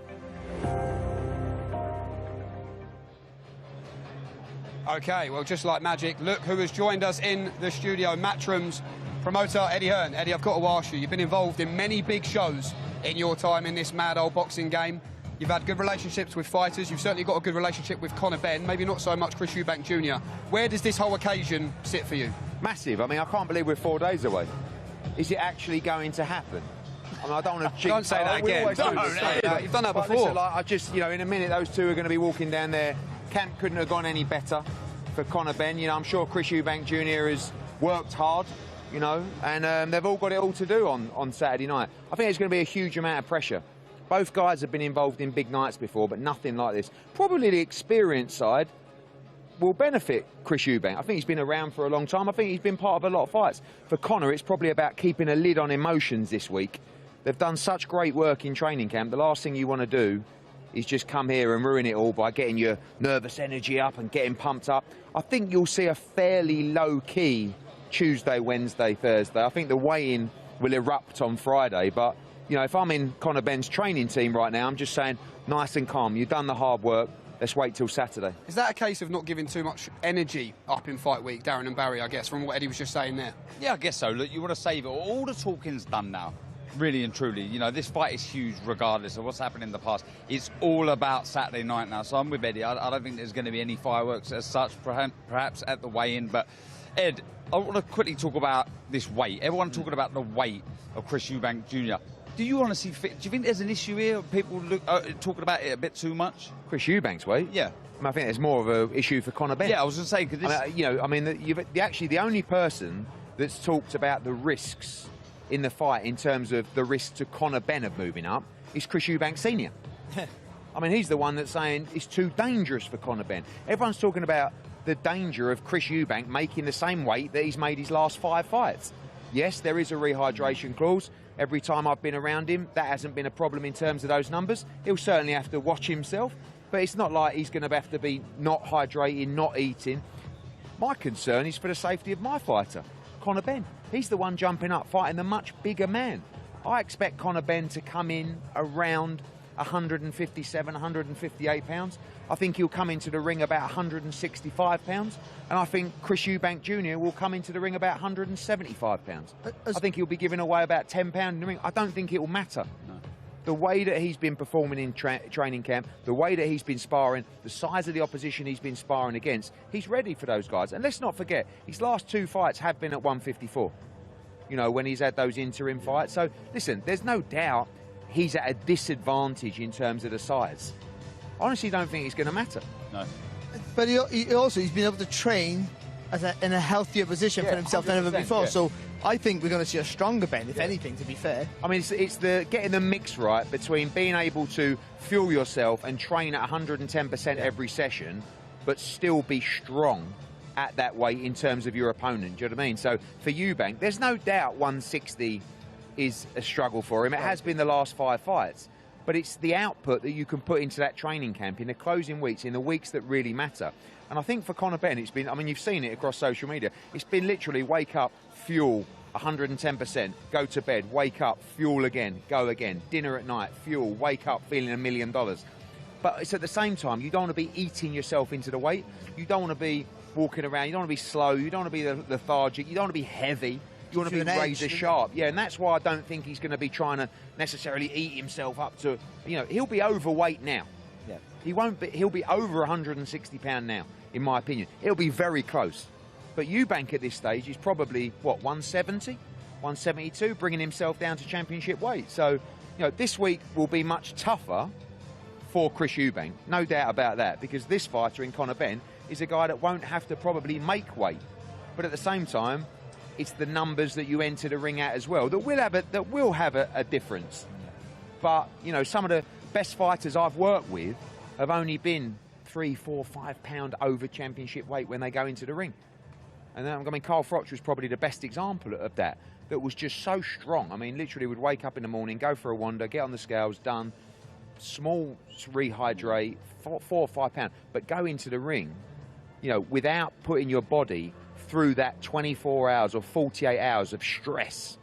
Okay, well, just like magic, look who has joined us in the studio, Matchroom's promoter, Eddie Hearn. Eddie, I've got to ask you, you've been involved in many big shows in your time in this mad old boxing game. You've had good relationships with fighters. You've certainly got a good relationship with Conor Benn, maybe not so much Chris Eubank Jr. Where does this whole occasion sit for you? Massive. I mean, I can't believe we're 4 days away. Is it actually going to happen? I mean, I don't want to... Don't say that again. You've done that before. Listen, like, I just, you know, in a minute, those two are going to be walking down there. Camp couldn't have gone any better for Conor Benn. You know, I'm sure Chris Eubank Jr. has worked hard, you know, and they've all got it all to do on Saturday night. I think there's going to be a huge amount of pressure. Both guys have been involved in big nights before, but nothing like this. Probably the experience side will benefit Chris Eubank. I think he's been around for a long time. I think he's been part of a lot of fights. For Conor, it's probably about keeping a lid on emotions this week. They've done such great work in training camp. The last thing you want to do is just come here and ruin it all by getting your nervous energy up and getting pumped up. I think you'll see a fairly low-key Tuesday, Wednesday, Thursday. I think the weigh-in will erupt on Friday, but you know, if I'm in Conor Benn's training team right now, I'm just saying, nice and calm. You've done the hard work. Let's wait till Saturday. Is that a case of not giving too much energy up in fight week, Darren and Barry, I guess, from what Eddie was just saying there? Yeah, I guess so. Look, you want to save it. All the talking's done now, really and truly. You know, this fight is huge regardless of what's happened in the past. It's all about Saturday night now. So I'm with Eddie. I don't think there's going to be any fireworks as such, perhaps at the weigh-in. But, Ed, I want to quickly talk about this weight. Everyone talking about the weight of Chris Eubank Jr. Do you honestly do you think there's an issue here? People talking about it a bit too much? Chris Eubank's weight? Yeah. I think there's more of an issue for Conor Benn. Yeah, I was going to say, because this... actually the only person that's talked about the risks in the fight in terms of the risk to Conor Benn of moving up is Chris Eubank Sr. I mean, he's the one that's saying it's too dangerous for Conor Benn. Everyone's talking about the danger of Chris Eubank making the same weight that he's made his last 5 fights. Yes, there is a rehydration clause. Every time I've been around him, that hasn't been a problem in terms of those numbers. He'll certainly have to watch himself, but it's not like he's going to have to be not hydrating, not eating. My concern is for the safety of my fighter, Conor Benn. He's the one jumping up, fighting the much bigger man. I expect Conor Benn to come in around 157, 158 pounds. I think he'll come into the ring about 165 pounds. And I think Chris Eubank Jr. will come into the ring about 175 pounds. I think he'll be giving away about 10 pounds in the ring. I don't think it will matter. No. The way that he's been performing in training camp, the way that he's been sparring, the size of the opposition he's been sparring against, he's ready for those guys. And let's not forget, his last 2 fights have been at 154, you know, when he's had those interim fights. So, listen, there's no doubt he's at a disadvantage in terms of the size. I honestly don't think it's going to matter. No. But he's been able to train in a healthier position for himself than ever before. Yeah. So I think we're going to see a stronger Benn, if anything, to be fair. I mean, it's the getting the mix right between being able to fuel yourself and train at 110% every session, but still be strong at that weight in terms of your opponent. Do you know what I mean? So for Eubank, there's no doubt 160 is a struggle for him. It has been the last 5 fights. But it's the output that you can put into that training camp in the closing weeks, in the weeks that really matter. And I think for Conor Benn, it's been, I mean, you've seen it across social media. It's been literally wake up, fuel, 110%, go to bed, wake up, fuel again, go again, dinner at night, fuel, wake up feeling $1 million. But it's at the same time, you don't want to be eating yourself into the weight. You don't want to be walking around. You don't want to be slow. You don't want to be lethargic. You don't want to be heavy. You want to be razor sharp. Yeah, and that's why I don't think he's going to be trying to necessarily eat himself up to, you know, he'll be overweight now. Yeah. He won't be, he'll be over 160 pound now, in my opinion. It'll be very close. But Eubank at this stage is probably, what, 170? 172, bringing himself down to championship weight. So, you know, this week will be much tougher for Chris Eubank, no doubt about that, because this fighter in Conor Benn is a guy that won't have to probably make weight. But at the same time, it's the numbers that you enter the ring at as well that will have a difference. But, you know, some of the best fighters I've worked with have only been 3, 4, 5 pound over championship weight when they go into the ring. And I mean, Carl Froch was probably the best example of that was just so strong. I mean, literally would wake up in the morning, go for a wander, get on the scales, done, small rehydrate, 4 or 5 pound, but go into the ring, you know, without putting your body through that 24 hours or 48 hours of stress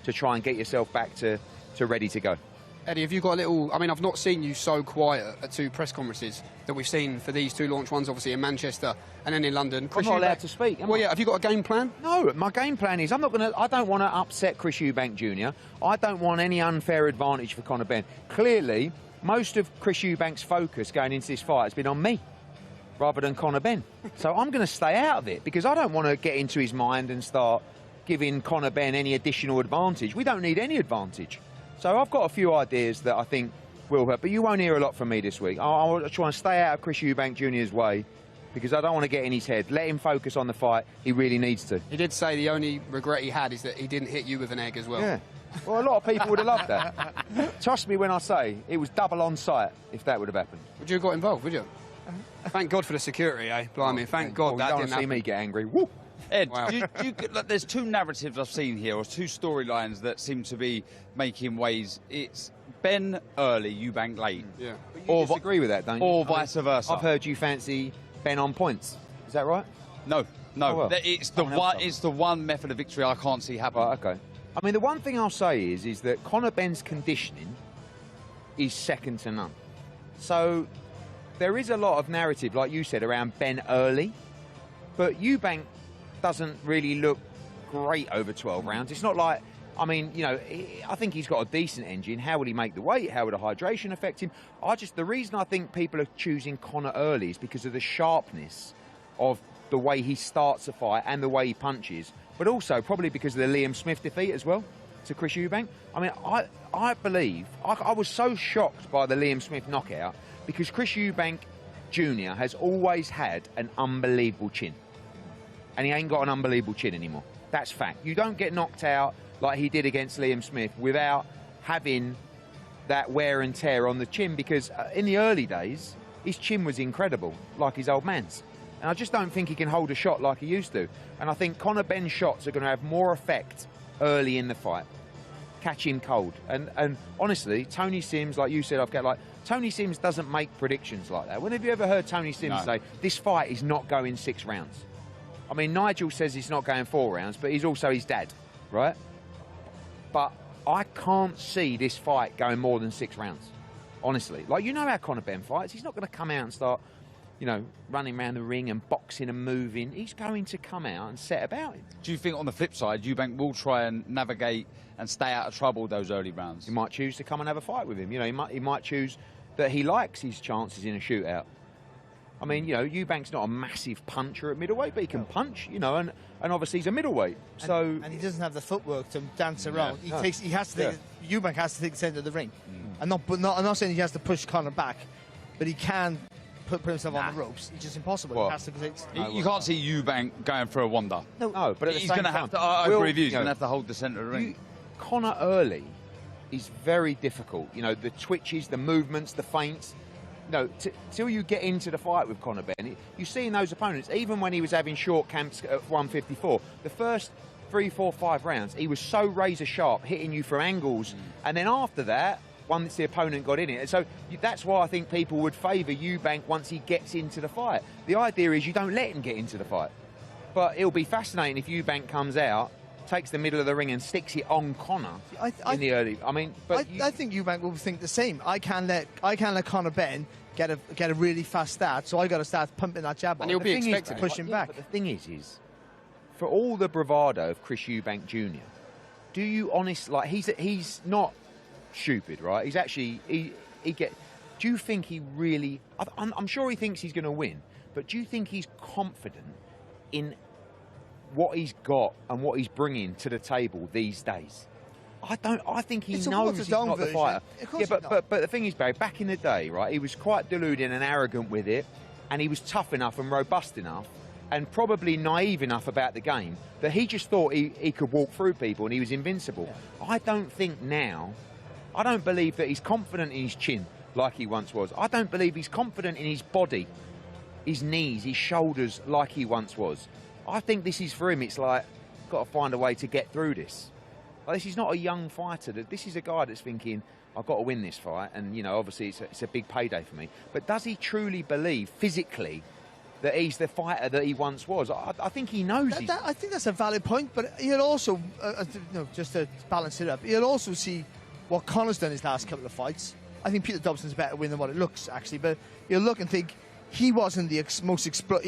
to try and get yourself back to ready to go. Eddie, have you got a little... I mean, I've not seen you so quiet at 2 press conferences that we've seen for these 2 launch ones, obviously in Manchester and then in London. I'm not allowed to speak. Well, yeah, have you got a game plan? No, my game plan is I don't want to upset Chris Eubank Jr. I don't want any unfair advantage for Conor Benn. Clearly, most of Chris Eubank's focus going into this fight has been on me rather than Conor Benn. So I'm going to stay out of it because I don't want to get into his mind and start giving Conor Benn any additional advantage. We don't need any advantage. So I've got a few ideas that I think will help, but you won't hear a lot from me this week. I'll try and stay out of Chris Eubank Jr.'s way because I don't want to get in his head. Let him focus on the fight. He really needs to. He did say the only regret he had is that he didn't hit you with an egg as well. Yeah. Well, a lot of people would have loved that. Trust me when I say it was double on sight if that would have happened. Would you have got involved, would you? Thank God for the security, eh? Blimey, thank God that didn't happen. See me get angry. Woo! Ed, wow. Look, there's 2 narratives I've seen here, or 2 storylines that seem to be making waves. It's Benn early, Eubank late. Yeah. But you disagree with that, don't you? Or vice versa. I've heard you fancy Benn on points. Is that right? No. Oh, well. It's the one method of victory I can't see happen. Right, okay. I mean, the one thing I'll say is that Conor Benn's conditioning is second to none. So there is a lot of narrative, like you said, around Benn early, but Eubank doesn't really look great over 12 rounds. It's not like, I mean, you know, I think he's got a decent engine. How will he make the weight? How will the hydration affect him? The reason I think people are choosing Conor early is because of the sharpness of the way he starts a fight and the way he punches, but also probably because of the Liam Smith defeat as well to Chris Eubank. I mean, I believe, I was so shocked by the Liam Smith knockout because Chris Eubank Jr. has always had an unbelievable chin. And he ain't got an unbelievable chin anymore. That's fact. You don't get knocked out like he did against Liam Smith without having that wear and tear on the chin, because in the early days, his chin was incredible, like his old man's. And I just don't think he can hold a shot like he used to. And I think Conor Benn's shots are going to have more effect early in the fight. Catch him cold. And honestly, Tony Sims, like you said, Tony Sims doesn't make predictions like that. When have you ever heard Tony Sims say, this fight is not going 6 rounds? I mean, Nigel says he's not going 4 rounds, but he's also his dad, right? But I can't see this fight going more than 6 rounds, honestly. Like, you know how Conor Benn fights. He's not going to come out and start, you know, running around the ring and boxing and moving. He's going to come out and set about him. Do you think, on the flip side, Eubank will try and navigate and stay out of trouble those early rounds? He might choose to come and have a fight with him. You know, he might choose that he likes his chances in a shootout. I mean, you know, Eubank's not a massive puncher at middleweight, but he can punch, you know, and obviously he's a middleweight. So and he doesn't have the footwork to dance around. Yeah. Eubank has to take the centre of the ring. I'm not saying he has to push Conor back, but he can put himself on the ropes. It's just impossible. Well, he has to you can't see Eubank going for a wander. No, but at the he's same going to time, have to. I agree with you. He's going to have to hold the centre of the ring. Conor early is very difficult. You know, the twitches, the movements, the feints. no, till you get into the fight with Conor Benn, you see in those opponents, even when he was having short camps at 154, the first 3, 4, 5 rounds, he was so razor sharp, hitting you from angles, and then after that, once the opponent got in it. And so that's why I think people would favour Eubank once he gets into the fight. The idea is you don't let him get into the fight. But it'll be fascinating if Eubank comes out, takes the middle of the ring and sticks it on Conor in the early. I mean, but I think Eubank will think the same. I can't let Conor Benn get a really fast start, so I got to start pumping that jab on. And he'll be expected to push him back. But the thing is for all the bravado of Chris Eubank Jr., do you honestly, like, he's not stupid, right? He's actually do you think he really? I'm sure he thinks he's going to win, but do you think he's confident in what he's got and what he's bringing to the table these days? I don't. I think he knows he's not the fighter. Yeah, but the thing is, Barry, back in the day, right, he was quite deluded and arrogant with it, and he was tough enough and robust enough, and probably naive enough about the game that he just thought he could walk through people and he was invincible. Yeah. I don't think now. I don't believe that he's confident in his chin like he once was. I don't believe he's confident in his body, his knees, his shoulders like he once was. I think this is for him. It's like, got to find a way to get through this. Like, this is not a young fighter. This is a guy that's thinking, I've got to win this fight, and you know, obviously it's a big payday for me. But does he truly believe physically that he's the fighter that he once was? I think he knows. I think that's a valid point, but he'll also, just to balance it up, he'll also see what Conor's done his last couple of fights. I think Peter Dobson's a better win than what it looks, actually, but he'll look and think he wasn't he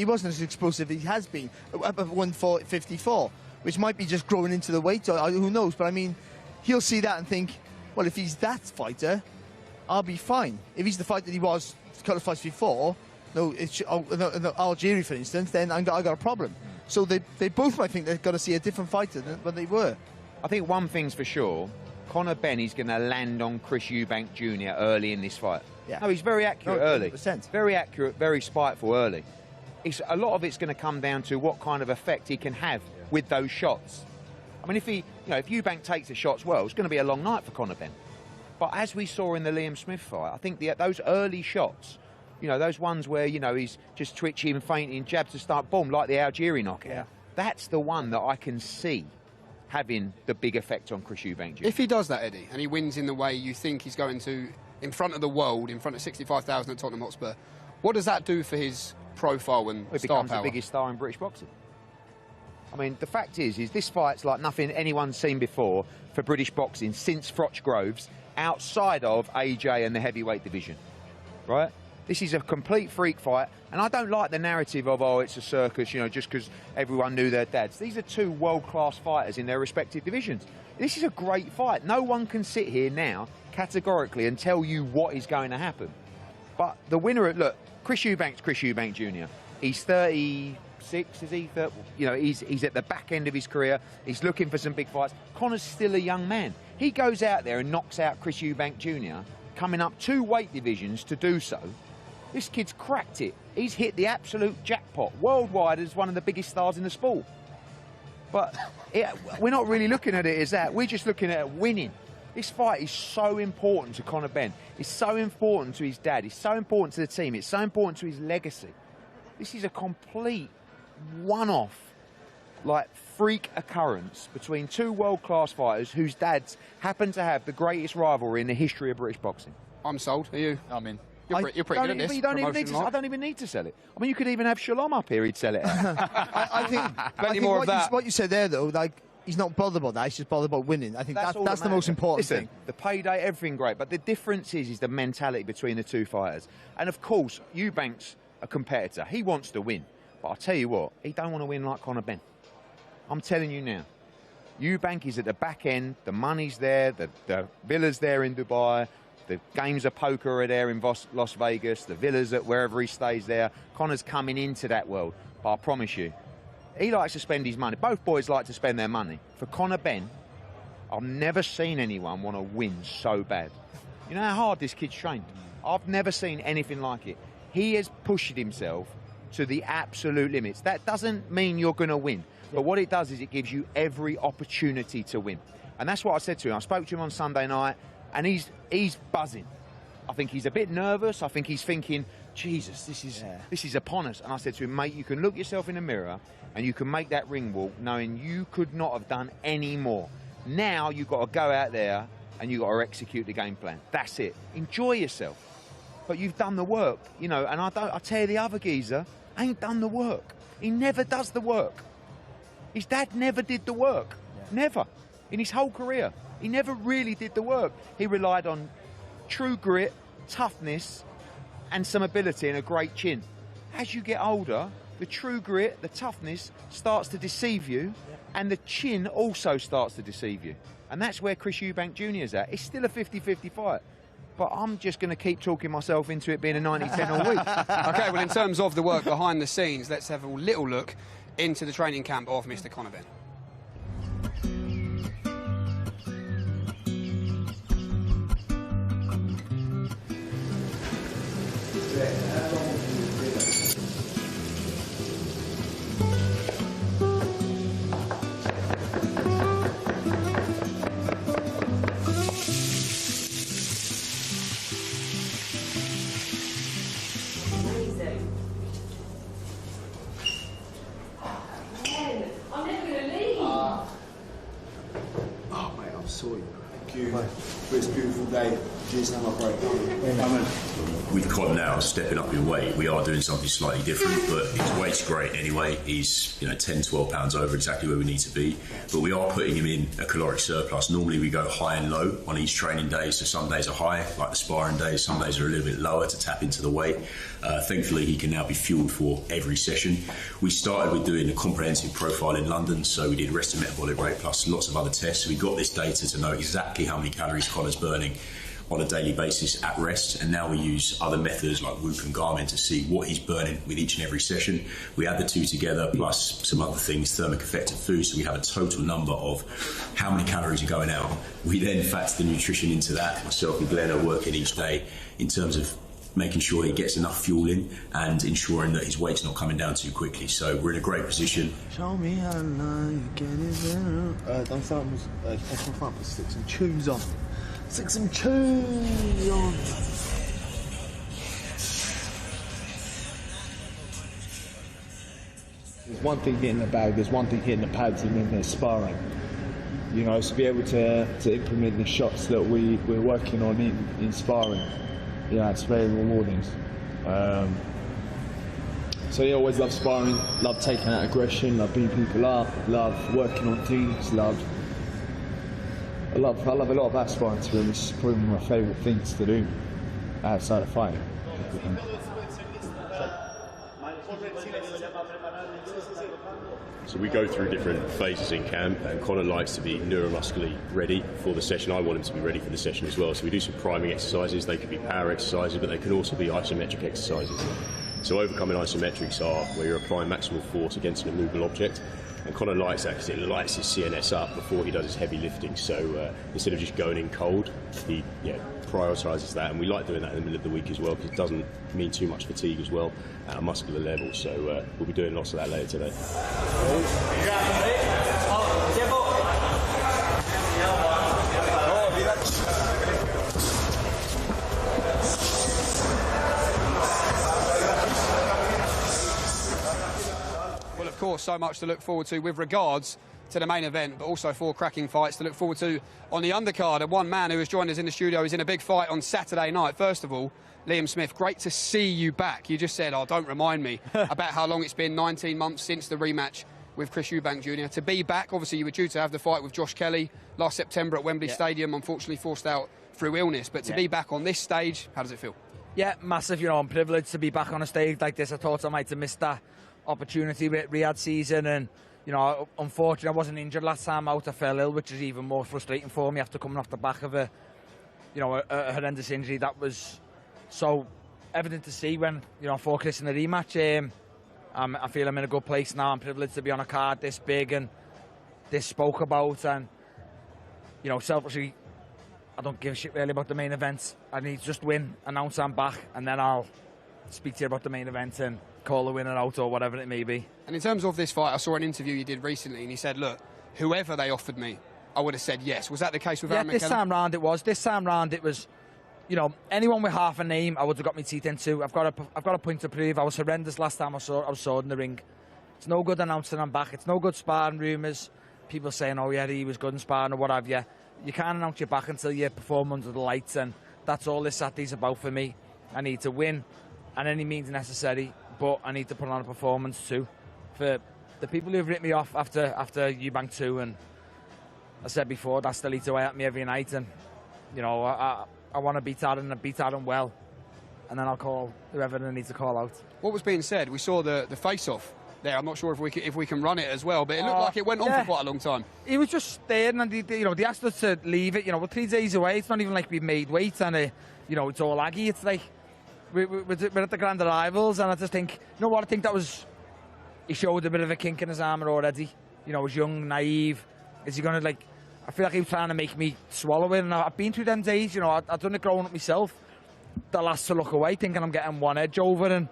wasn't as explosive as he has been at 154, which might be just growing into the weight, or who knows. But I mean, he'll see that and think, well, if he's that fighter, I'll be fine. If he's the fighter that he was a couple of fights before, Algeria, for instance, then I got a problem. So they both might think they've got to see a different fighter than when they were. I think one thing's for sure, Conor Benn is going to land on Chris Eubank Jr. early in this fight. Yeah. No, he's very accurate early. 100%. Very accurate, very spiteful early. A lot of it's going to come down to what kind of effect he can have with those shots. I mean, if Eubank takes the shots well, it's going to be a long night for Conor Benn. But as we saw in the Liam Smith fight, I think those early shots, those ones where, he's just twitching, fainting, jab to start, boom, like the Algeria knockout. Yeah. That's the one that I can see having the big effect on Chris Eubank Jr. If he does that, Eddie, and he wins in the way you think he's going to, in front of the world, in front of 65,000 at Tottenham Hotspur, what does that do for his profile and star becomes power? The biggest star in British boxing. I mean, the fact is this fight's like nothing anyone's seen before for British boxing since Froch Groves, outside of AJ and the heavyweight division, right? This is a complete freak fight, and I don't like the narrative of, oh, it's a circus, just because everyone knew their dads. These are two world-class fighters in their respective divisions. This is a great fight. No one can sit here now, categorically, and tell you what is going to happen. But the winner, look, Chris Eubank's Chris Eubank Jr. He's 36, is he? He's at the back end of his career. He's looking for some big fights. Conor's still a young man. He goes out there and knocks out Chris Eubank Jr., coming up 2 weight divisions to do so. This kid's cracked it. He's hit the absolute jackpot worldwide as one of the biggest stars in the sport. But we're not really looking at it as that. We're just looking at it winning. This fight is so important to Conor Benn. It's so important to his dad. It's so important to the team. It's so important to his legacy. This is a complete one-off, freak occurrence between 2 world-class fighters whose dads happen to have the greatest rivalry in the history of British boxing. I'm sold. Are you? I'm in. You're pretty good at this. I don't even need to sell it. I mean, you could even have Shalom up here. He'd sell it. I think more of that. What you said there, though, he's not bothered about that. He's just bothered about winning. I think that's the most important thing. The payday, everything great. But the difference is the mentality between the 2 fighters. And, of course, Eubank's a competitor. He wants to win. But I'll tell you what, he don't want to win like Conor Benn. I'm telling you now. Eubank is at the back end. The money's there. The villa's there in Dubai. The games of poker are there in Las Vegas. The villas at wherever he stays there. Conor's coming into that world. But I promise you, he likes to spend his money. Both boys like to spend their money. For Conor Benn, I've never seen anyone want to win so bad. You know how hard this kid's trained? I've never seen anything like it. He has pushed himself to the absolute limits. That doesn't mean you're going to win. But what it does is it gives you every opportunity to win. And that's what I said to him. I spoke to him on Sunday night, and he's buzzing. I think he's a bit nervous. I think he's thinking, Jesus, this is upon us. And I said to him, mate, you can look yourself in the mirror and you can make that ring walk knowing you could not have done any more. Now you've got to go out there and you've got to execute the game plan. That's it. Enjoy yourself. But you've done the work, you know, and I tell you, the other geezer ain't done the work. He never does the work. His dad never did the work. Yeah. Never. In his whole career. He never really did the work. He relied on true grit, toughness, and some ability and a great chin. As you get older, the true grit, the toughness starts to deceive you, and the chin also starts to deceive you. And that's where Chris Eubank Jr. is at. It's still a 50-50 fight. But I'm just going to keep talking myself into it being a 90-10 all week. OK, well, in terms of the work behind the scenes, let's have a little look into the training camp of Mr. Conor Benn. With Con now stepping up in weight, we are doing something slightly different, but his weight's great anyway. He's 10-12 pounds over exactly where we need to be, but we are putting him in a caloric surplus. Normally we go high and low on each training day, so some days are high, like the sparring days, some days are a little bit lower to tap into the weight. Thankfully he can now be fueled for every session. We started with doing a comprehensive profile in London, so we did rested metabolic rate plus lots of other tests. So we got this data to know exactly how many calories Conor's burning on a daily basis at rest, and now we use other methods like Whoop and Garmin to see what he's burning with each and every session. We add the two together plus some other things, thermic effective food, so we have a total number of how many calories are going out. We then factor the nutrition into that. Myself and Glenn are working each day in terms of making sure he gets enough fuel in and ensuring that his weight's not coming down too quickly. So we're in a great position. Show me how now you get it. Don't start with my front, but stick some tunes on. Stick some tunes on. There's one thing hitting the bag, there's one thing hitting the pads, and then there's sparring. You know, to be able to implement the shots that we're working on in sparring, it's very rewarding. So yeah, I always love sparring, love taking out aggression, love beating people up, love working on teams, I love a lot about sparring, to be honest. It's probably one of my favourite things to do outside of fighting. So we go through different phases in camp, and Conor likes to be neuromuscularly ready for the session. I want him to be ready for the session as well. So we do some priming exercises. They could be power exercises, but they can also be isometric exercises. So overcoming isometrics are where you're applying maximal force against an immovable object. And Conor likes that because it lights his CNS up before he does his heavy lifting. So instead of just going in cold, he prioritises that. And we like doing that in the middle of the week as well, because it doesn't mean too much fatigue as well at a muscular level. So we'll be doing lots of that later today. Of course, so much to look forward to with regards to the main event, but also 4 cracking fights to look forward to on the undercard. And one man who has joined us in the studio is in a big fight on Saturday night. First of all, Liam Smith, great to see you back. You just said, don't remind me about how long it's been, 19 months since the rematch with Chris Eubank Jr. To be back, obviously you were due to have the fight with Josh Kelly last September at Wembley Stadium, unfortunately forced out through illness. But to be back on this stage, how does it feel? Yeah, massive. I'm privileged to be back on a stage like this. I thought I might have missed that opportunity with Riyadh season, and unfortunately I wasn't injured last time out. I fell ill, which is even more frustrating for me after coming off the back of a horrendous injury. That was so evident to see when for Chris in the rematch. I feel I'm in a good place now. I'm privileged to be on a card this big and this spoke about, and selfishly I don't give a shit really about the main event. I need to just win, announce I'm back, and then I'll speak to you about the main event and call the winner out or whatever it may be. And in terms of this fight, I saw an interview you did recently and you said, look, whoever they offered me, I would have said yes. Was that the case with Aaron McKenna? This time round it was. This time round it was you know, anyone with half a name, I would have got my teeth into. I've got a point to prove. I was horrendous last time I saw in the ring. It's no good announcing I'm back. It's no good sparring rumours. People saying, oh yeah, he was good in sparring or what have you. You can't announce you're back until you perform under the lights, and that's all this Saturday's about for me. I need to win, and any means necessary, but I need to put on a performance too. For the people who've ripped me off after Eubank 2, and I said before, that still eats away at me every night, and you know, I want to beat Aaron well, and then I'll call whoever I need to call out. What was being said? We saw the face-off there. I'm not sure if we can run it as well, but it looked like it went on for quite a long time. He was just staring, and they asked us to leave it. You know, we're 3 days away. It's not even like we've made weight, and you know, it's all aggy. It's like we're at the Grand Arrivals, and I just think, you know what? I think that was, he showed a bit of a kink in his armour already. You know, he was young, naive. Is he going to, like, I feel like he was trying to make me swallow it, and I've been through them days. You know, I've done it growing up myself. The last to look away, thinking I'm getting one edge over, and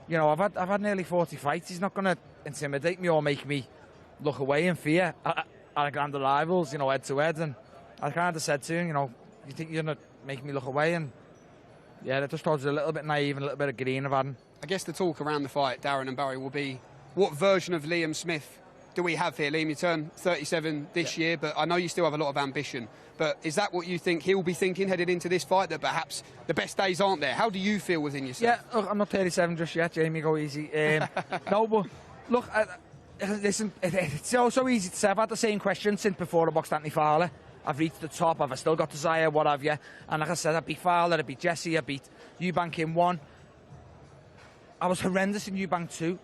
you know, I've had nearly 40 fights. He's not going to intimidate me or make me look away in fear at a Grand Arrivals, you know, head to head. And I kind of said to him, you know, you think you're going to make me look away? And yeah, that just was a little bit naive and a little bit of green of Adam. I guess the talk around the fight, Darren and Barry, will be what version of Liam Smith do we have here? Liam, you turn 37 this year, but I know you still have a lot of ambition. But is that what you think he'll be thinking headed into this fight, that perhaps the best days aren't there? How do you feel within yourself? Yeah, look, I'm not 37 just yet, Jamie, go easy. No, but look, listen, it's so easy to say. I've had the same question since before I boxed Anthony Fowler. I've reached the top, I've still got desire, what have you. And like I said, I beat Fowler, I beat Jesse, I beat Eubank in 1. I was horrendous in Eubank 2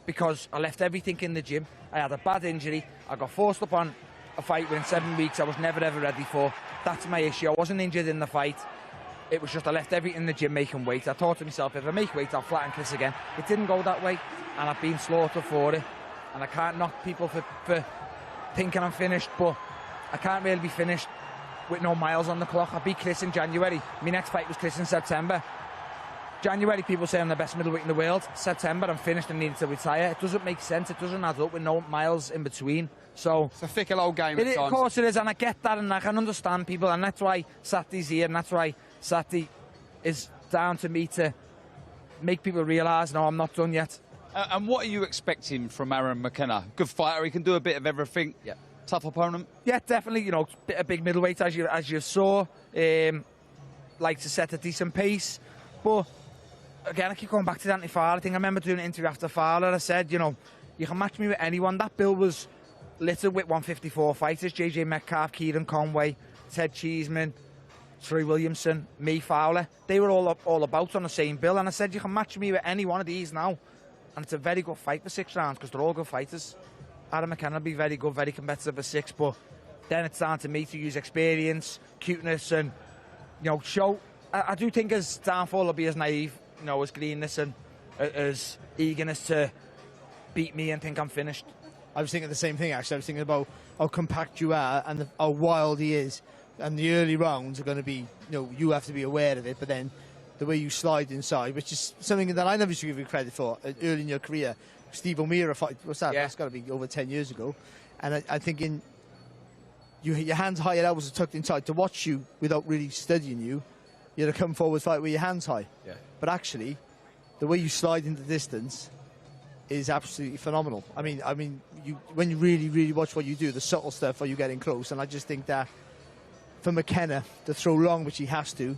because I left everything in the gym. I had a bad injury. I got forced upon a fight within 7 weeks I was never ever ready for. That's my issue. I wasn't injured in the fight. It was just I left everything in the gym making weight. I thought to myself, if I make weight, I'll flatten Chris again. It didn't go that way, and I've been slaughtered for it. And I can't knock people for thinking I'm finished, but I can't really be finished with no miles on the clock. I beat Chris in January. My next fight was Chris in September. January, people say I'm the best middleweight in the world. September, I'm finished and need to retire. It doesn't make sense. It doesn't add up with no miles in between. So it's a fickle old game at times. Of course it is, and I get that, and I can understand people, and that's why Saturday's here, and that's why Saturday is down to me to make people realise, no, I'm not done yet. And what are you expecting from Aaron McKenna? Good fighter, he can do a bit of everything. Yeah. Tough opponent? Yeah, definitely. You know, a big middleweight, as you saw. Like to set a decent pace. But, again, I keep going back to the Anthony Fowler thing. I remember doing an interview after Fowler. I said, you know, you can match me with anyone. That bill was littered with 154 fighters. JJ Metcalf, Kieran Conway, Ted Cheeseman, Troy Williamson, me, Fowler. They were all about on the same bill. And I said, you can match me with any one of these now. And it's a very good fight for 6 rounds because they're all good fighters. Aaron McKenna will be very good, very competitive for 6, but then it's down to me to use experience, cuteness, and, you know, show. I do think his downfall will be as naive, you know, as greenness and as eagerness to beat me and think I'm finished. I was thinking the same thing, actually. I was thinking about how compact you are and how wild he is. And the early rounds are going to be, you know, you have to be aware of it, but then the way you slide inside, which is something that I never used to give you credit for early in your career. Steve O'Meara fight, what's that? Yeah. That's got to be over 10 years ago. And I think your hands high, your elbows are tucked inside. To watch you without really studying you, you're to come forward fight with your hands high. Yeah. But actually, the way you slide into distance is absolutely phenomenal. I mean, when you really, really watch what you do, the subtle stuff while you're getting close, and I just think that for McKenna to throw long, which he has to,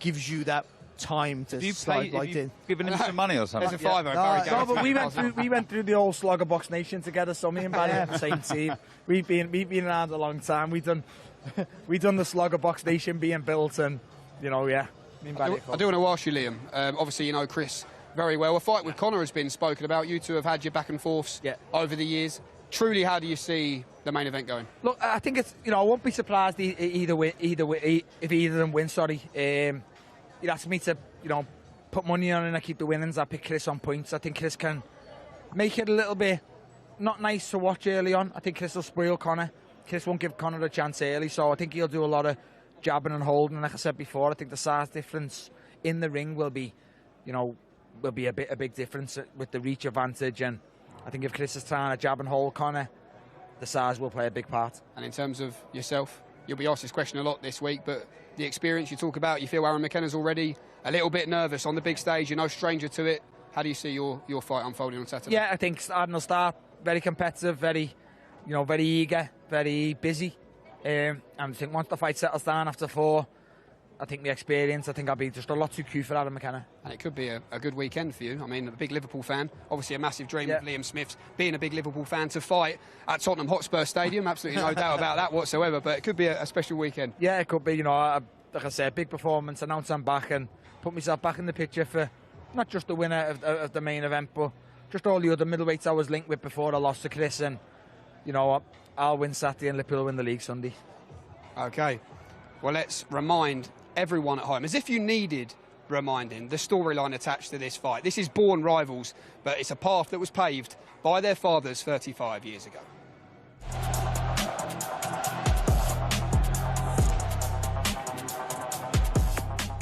gives you that time to slide right in. Given him some money or something? There's a fiver. No, but we went through the old Slugger Box Nation together. So me and Barry are the same team. We've been around a long time. We done the Slugger Box Nation being built, and you know, yeah. Me and Barry I do want to ask you, Liam. Obviously, you know Chris very well. A fight with Conor has been spoken about. You two have had your back and forths over the years. Truly, how do you see the main event going? Look, I think it's, you know, I won't be surprised if either of them win. Sorry. You'd ask me to, you know, put money on and I keep the winnings. I pick Chris on points. I think Chris can make it a little bit not nice to watch early on. I think Chris will spoil Conor. Chris won't give Conor a chance early, so I think he'll do a lot of jabbing and holding. Like I said before, I think the size difference in the ring will be, you know, a big difference with the reach advantage. And I think if Chris is trying to jab and hold Conor, the size will play a big part. And in terms of yourself? you'll be asked this question a lot this week, but the experience you talk about, you feel Aaron McKenna's already a little bit nervous on the big stage. You're no stranger to it. How do you see your fight unfolding on Saturday? Yeah, I think starting will start very competitive, very eager, very busy. And I think once the fight settles down after 4, I think the experience, I think I'll be just a lot too cute for Aaron McKenna. And it could be a good weekend for you. I mean, a big Liverpool fan, obviously a massive dream of Liam Smith's being a big Liverpool fan to fight at Tottenham Hotspur Stadium. Absolutely no doubt about that whatsoever, but it could be a special weekend. Yeah, it could be, like I said, big performance, announce I'm back and put myself back in the picture for not just the winner of the main event, but just all the other middleweights I was linked with before I lost to Chris. And, I'll win Saturday and Liverpool will win the league Sunday. OK. Well, let's remind everyone at home, as if you needed reminding, the storyline attached to this fight. This is born rivals, but it's a path that was paved by their fathers 35 years ago.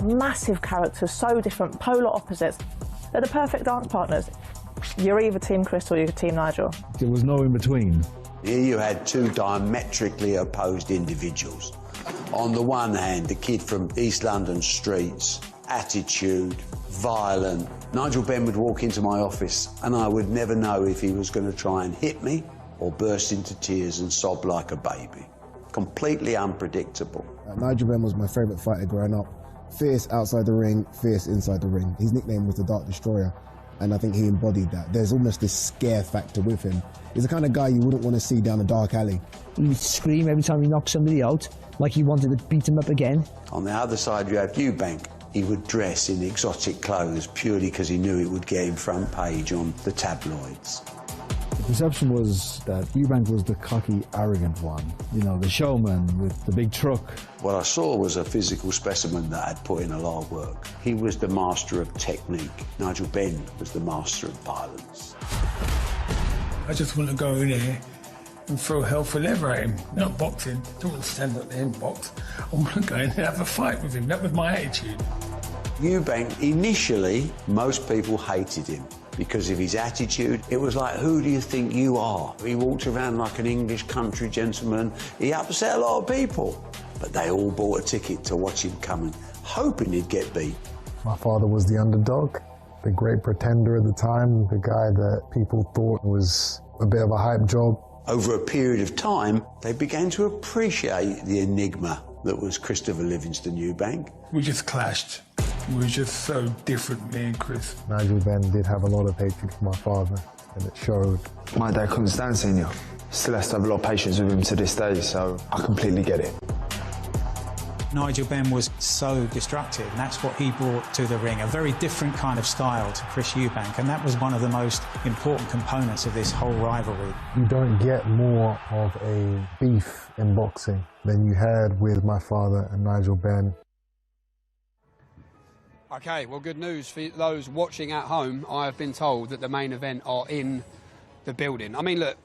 Massive characters, so different, polar opposites. They're the perfect dance partners. You're either Team Chris or you're Team Nigel. There was no in between. Here you had two diametrically opposed individuals. On the one hand, the kid from East London streets, attitude, violent. Nigel Benn would walk into my office and I would never know if he was going to try and hit me or burst into tears and sob like a baby. Completely unpredictable. Nigel Benn was my favourite fighter growing up. Fierce outside the ring, fierce inside the ring. His nickname was the Dark Destroyer, and I think he embodied that. There's almost this scare factor with him. He's the kind of guy you wouldn't want to see down a dark alley. He would scream every time he knocked somebody out, like he wanted to beat him up again. On the other side, you have Eubank. He would dress in exotic clothes purely because he knew it would get him front page on the tabloids. The perception was that Eubank was the cocky, arrogant one, the showman with the big truck. What I saw was a physical specimen that had put in a lot of work. He was the master of technique. Nigel Benn was the master of violence. I just want to go in there and throw hell for leather at him. Not boxing. Don't want to stand up there and box. I want to go in and have a fight with him. That was my attitude. Eubank, initially, most people hated him because of his attitude. It was like, who do you think you are? He walked around like an English country gentleman. He upset a lot of people, but they all bought a ticket to watch him coming, hoping he'd get beat. My father was the underdog, the great pretender at the time, the guy that people thought was a bit of a hype job. Over a period of time, they began to appreciate the enigma that was Christopher Livingston Eubank. We just clashed. We were just so different, me and Chris. Nigel Benn did have a lot of hatred for my father, and it showed. My dad couldn't stand senior. Still has to have a lot of patience with him to this day, so I completely get it. Nigel Benn was so destructive, and that's what he brought to the ring, a very different kind of style to Chris Eubank, and that was one of the most important components of this whole rivalry. You don't get more of a beef in boxing than you had with my father and Nigel Benn. OK, well, good news for those watching at home. I have been told that the main event are in the building. I mean, look,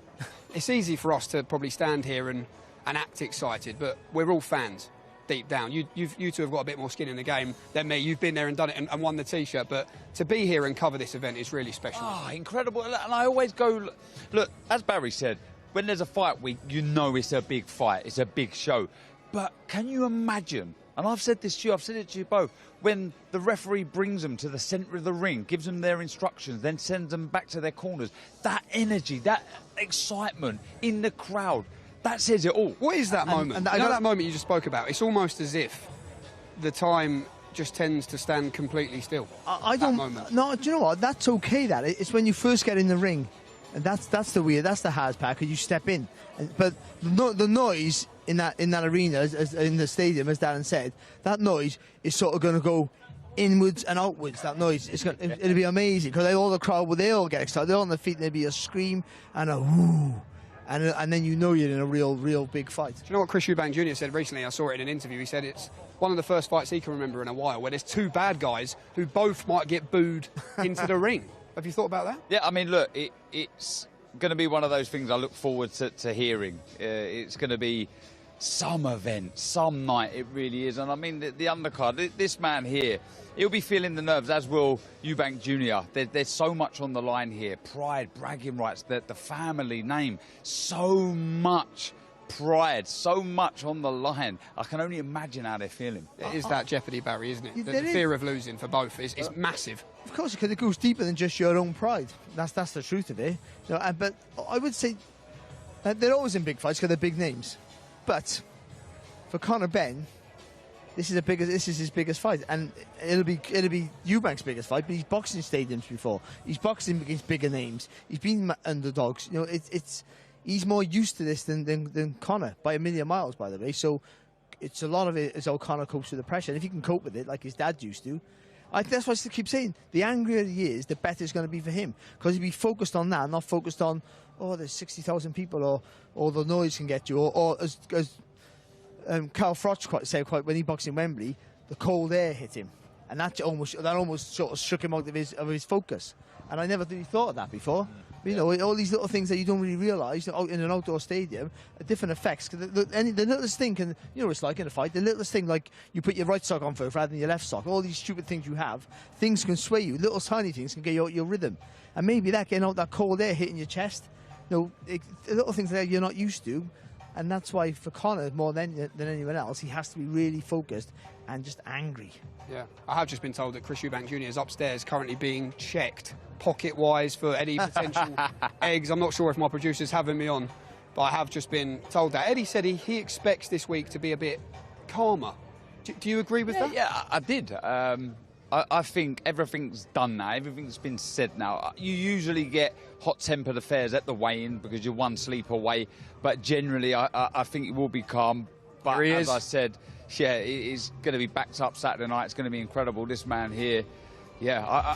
it's easy for us to probably stand here and act excited, but we're all fans deep down. You two have got a bit more skin in the game than me. You've been there and done it and won the T-shirt, but to be here and cover this event is really special. Oh, incredible. And I always go, look, as Barry said, when there's a fight week, it's a big fight, it's a big show. But can you imagine, and I've said this to you, I've said it to you both, when the referee brings them to the centre of the ring, gives them their instructions, then sends them back to their corners, that energy, that excitement in the crowd, that says it all. What is that moment? You know that moment you just spoke about? It's almost as if the time just tends to stand completely still. I don't. Moment. No, do you know what? That's okay. It's when you first get in the ring, and that's the hard part because you step in. But the noise in that arena, in the stadium, as Darren said, that noise is sort of going to go inwards and outwards. That noise, it'll be amazing because all the crowd, they all get excited. They're on their feet, and there'll be a scream and a whoo. And then you know you're in a real big fight. Do you know what Chris Eubank Jr. said recently? I saw it in an interview. He said it's one of the first fights he can remember in a while where there's two bad guys who both might get booed into the ring. Have you thought about that? Yeah, I mean, look, it's going to be one of those things I look forward to hearing. It's going to be some event, some night, it really is. And I mean, the undercard, this man here, he'll be feeling the nerves, as will Eubank Jr. There's so much on the line here. Pride, bragging rights, the family name. So much pride, so much on the line. I can only imagine how they're feeling. It is that jeopardy, Barry, isn't it? The There is. fear of losing for both is massive. Of course, because it goes deeper than just your own pride. That's the truth of it. You know, but I would say they're always in big fights because they're big names. But for Conor Benn, this is his biggest fight, and it'll be Eubank's biggest fight. But he's boxed in stadiums before. He's boxed against bigger names. He's been underdogs. You know, he's more used to this than Conor by a million miles, by the way. So it's a lot of it is how Conor copes with the pressure. And if he can cope with it like his dad used to, that's why I still keep saying the angrier he is, the better it's going to be for him, because he'll be focused on that, not focused on there's 60,000 people or the noise can get you, or as Carl Froch said when he boxed in Wembley, the cold air hit him, and that almost sort of shook him out of his focus. And I never really thought of that before. You know, all these little things that you don't really realise out in an outdoor stadium are different effects. Cause the littlest thing can, you know, it's like in a fight. The littlest thing, like you put your right sock on first rather than your left sock. All these stupid things you have, things can sway you. Little tiny things can get you out your rhythm, and maybe that getting out that cold air hitting your chest. You know, little things that you're not used to. And that's why for Conor, more than anyone else, he has to be really focused and just angry. Yeah, I have just been told that Chris Eubank Jr. is upstairs currently being checked pocket-wise for any potential eggs. I'm not sure if my producer's having me on, but I have just been told that. Eddie said he expects this week to be a bit calmer. Do you agree with that? Yeah, I did. I think everything's done now. Everything's been said now. You usually get hot-tempered affairs at the weigh-in because you're one sleep away. But generally, I think it will be calm. But as I said, yeah, he's going to be backed up Saturday night. It's going to be incredible. This man here, yeah,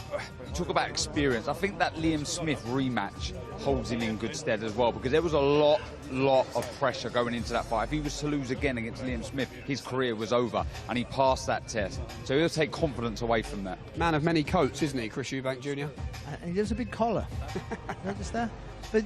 talk about experience. I think that Liam Smith rematch holds him in good stead as well, because there was a lot of pressure going into that fight. If he was to lose again against Liam Smith, his career was over, and he passed that test. So he'll take confidence away from that. Man of many coats, isn't he, Chris Eubank Jr.? And he has a big collar. Notice that? But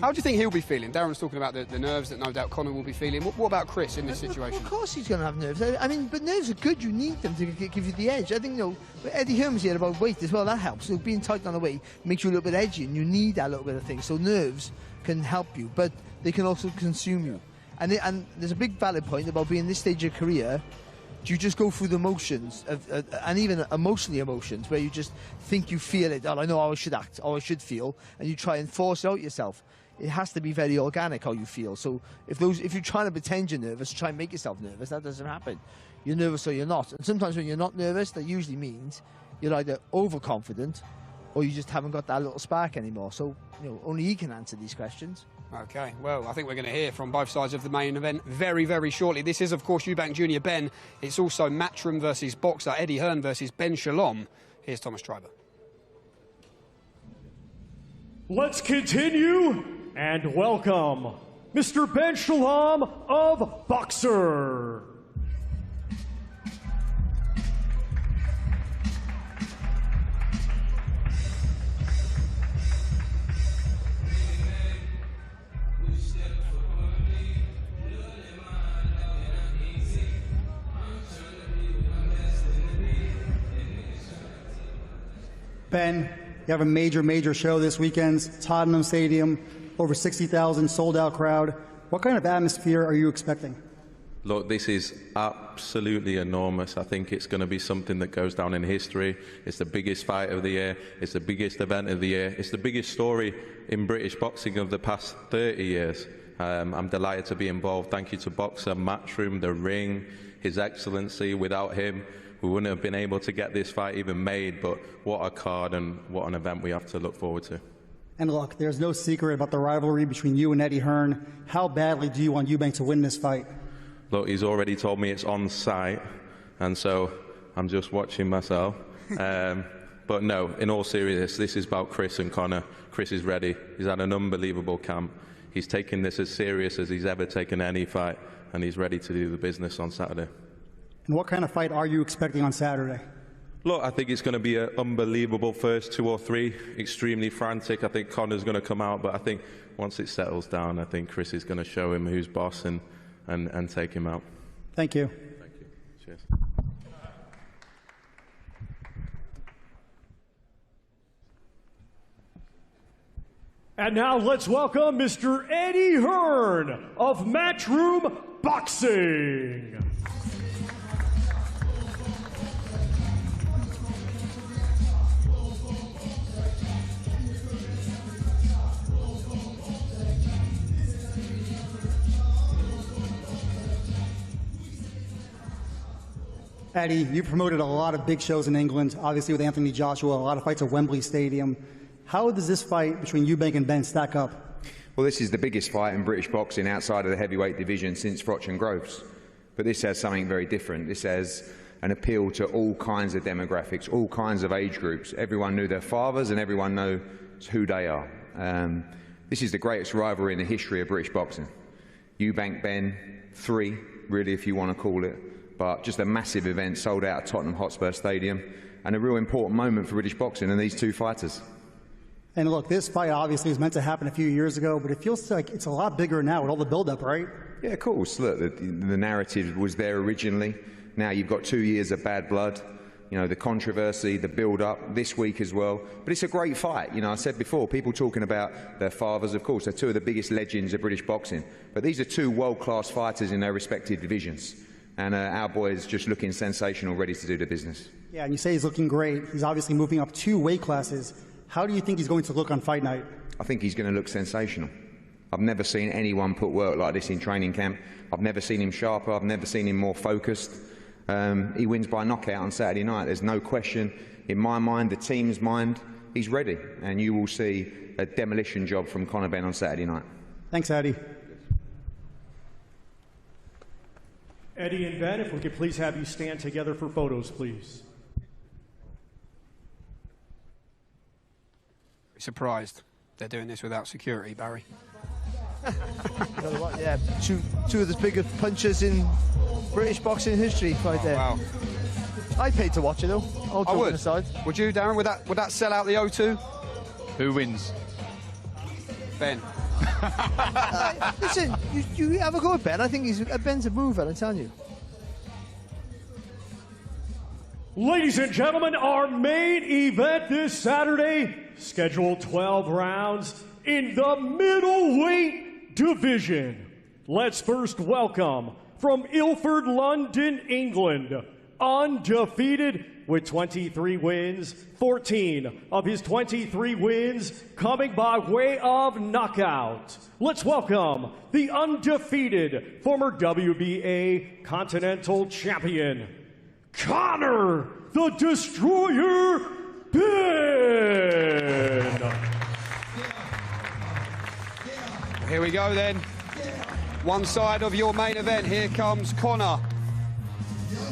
how do you think he'll be feeling? Darren's talking about the nerves that no doubt Conor will be feeling. What about Chris in this situation? Of course he's going to have nerves. I mean, but nerves are good. You need them to give you the edge. I think, you know, Eddie Hearn's here about weight as well. That helps. So being tight on the weight makes you a little bit edgy, and you need that little bit of thing. So nerves can help you, but they can also consume you. And there's a big valid point about being this stage of your career. Do you just go through the motions and even emotions where you just think you feel it? Oh, I know how I should act, how I should feel, and you try and force it out yourself. It has to be very organic how you feel. So if you're trying to pretend you're nervous, try and make yourself nervous. That doesn't happen. You're nervous or you're not. And sometimes when you're not nervous, that usually means you're either overconfident or you just haven't got that little spark anymore. So, you know, only he can answer these questions. Okay, well, I think we're going to hear from both sides of the main event very, very shortly. This is, of course, Eubank Jr. Benn. It's also Matchroom versus Boxer, Eddie Hearn versus Ben Shalom. Here's Thomas Treiber. Let's continue and welcome Mr. Ben Shalom of Boxer. Ben, you have a major show this weekend, Tottenham Stadium, over 60,000 sold-out crowd. What kind of atmosphere are you expecting? Look, this is absolutely enormous. I think it's going to be something that goes down in history. It's the biggest fight of the year. It's the biggest event of the year. It's the biggest story in British boxing of the past 30 years. I'm delighted to be involved. Thank you to Boxer, Matchroom, The Ring, His Excellency. Without him, we wouldn't have been able to get this fight even made, but what a card and what an event we have to look forward to. And look, there's no secret about the rivalry between you and Eddie Hearn. How badly do you want Eubank to win this fight? Look, he's already told me it's on site, and so I'm just watching myself. But no, in all seriousness, this is about Chris and Conor. Chris is ready. He's had an unbelievable camp. He's taken this as serious as he's ever taken any fight, and he's ready to do the business on Saturday. And what kind of fight are you expecting on Saturday? Look, I think it's going to be an unbelievable first 2 or 3, extremely frantic. I think Conor's going to come out, but I think once it settles down, I think Chris is going to show him who's boss and take him out. Thank you. Thank you. Cheers. And now let's welcome Mr. Eddie Hearn of Matchroom Boxing. Eddie, you promoted a lot of big shows in England, obviously with Anthony Joshua, a lot of fights at Wembley Stadium. How does this fight between Eubank and Benn stack up? Well, this is the biggest fight in British boxing outside of the heavyweight division since Froch and Groves. But this has something very different. This has an appeal to all kinds of demographics, all kinds of age groups. Everyone knew their fathers and everyone knows who they are. This is the greatest rivalry in the history of British boxing. Eubank Benn, 3, really, if you want to call it. But just a massive event sold out at Tottenham Hotspur Stadium and a real important moment for British boxing and these two fighters. And look, this fight obviously was meant to happen a few years ago, but it feels like it's a lot bigger now with all the build-up, right? Yeah, of course. Look, the narrative was there originally. Now you've got 2 years of bad blood. You know, the controversy, the build-up, this week as well. But it's a great fight. You know, I said before, people talking about their fathers, of course, they're two of the biggest legends of British boxing. But these are two world-class fighters in their respective divisions. And our boy is just looking sensational, ready to do the business. Yeah, and you say he's looking great. He's obviously moving up 2 weight classes. How do you think he's going to look on fight night? I think he's going to look sensational. I've never seen anyone put work like this in training camp. I've never seen him sharper. I've never seen him more focused. He wins by knockout on Saturday night. There's no question in my mind, the team's mind, he's ready. And you will see a demolition job from Conor Benn on Saturday night. Thanks, Eddie. Eddie and Ben, if we could please have you stand together for photos, please. Surprised they're doing this without security, Barry. You know what? Yeah, two of the biggest punches in British boxing history, right there. Wow. I paid to watch it though. I would. Aside. Would you, Darren? Would that sell out the O2? Who wins? Ben. Listen, you have a go at Ben. I think Ben's a mover, I'm telling you. Ladies and gentlemen, our main event this Saturday, scheduled 12 rounds in the middleweight division. Let's first welcome from Ilford, London, England, undefeated with 23 wins, 14 of his 23 wins coming by way of knockout. Let's welcome the undefeated former WBA Continental Champion, Conor the Destroyer Benn. Here we go then. One side of your main event, here comes Conor.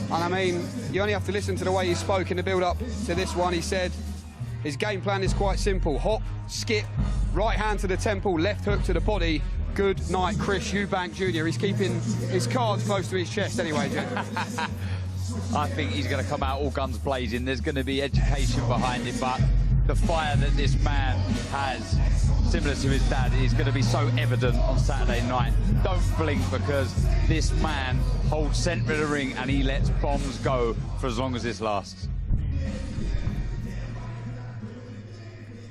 And I mean, you only have to listen to the way he spoke in the build-up to this one. He said his game plan is quite simple. Hop, skip, right hand to the temple, left hook to the body. Good night, Chris Eubank Jr. He's keeping his cards close to his chest anyway, I think he's going to come out all guns blazing. There's going to be education behind him, but the fire that this man has, similar to his dad, is going to be so evident on Saturday night. Don't blink, because this man holds centre of the ring and he lets bombs go for as long as this lasts.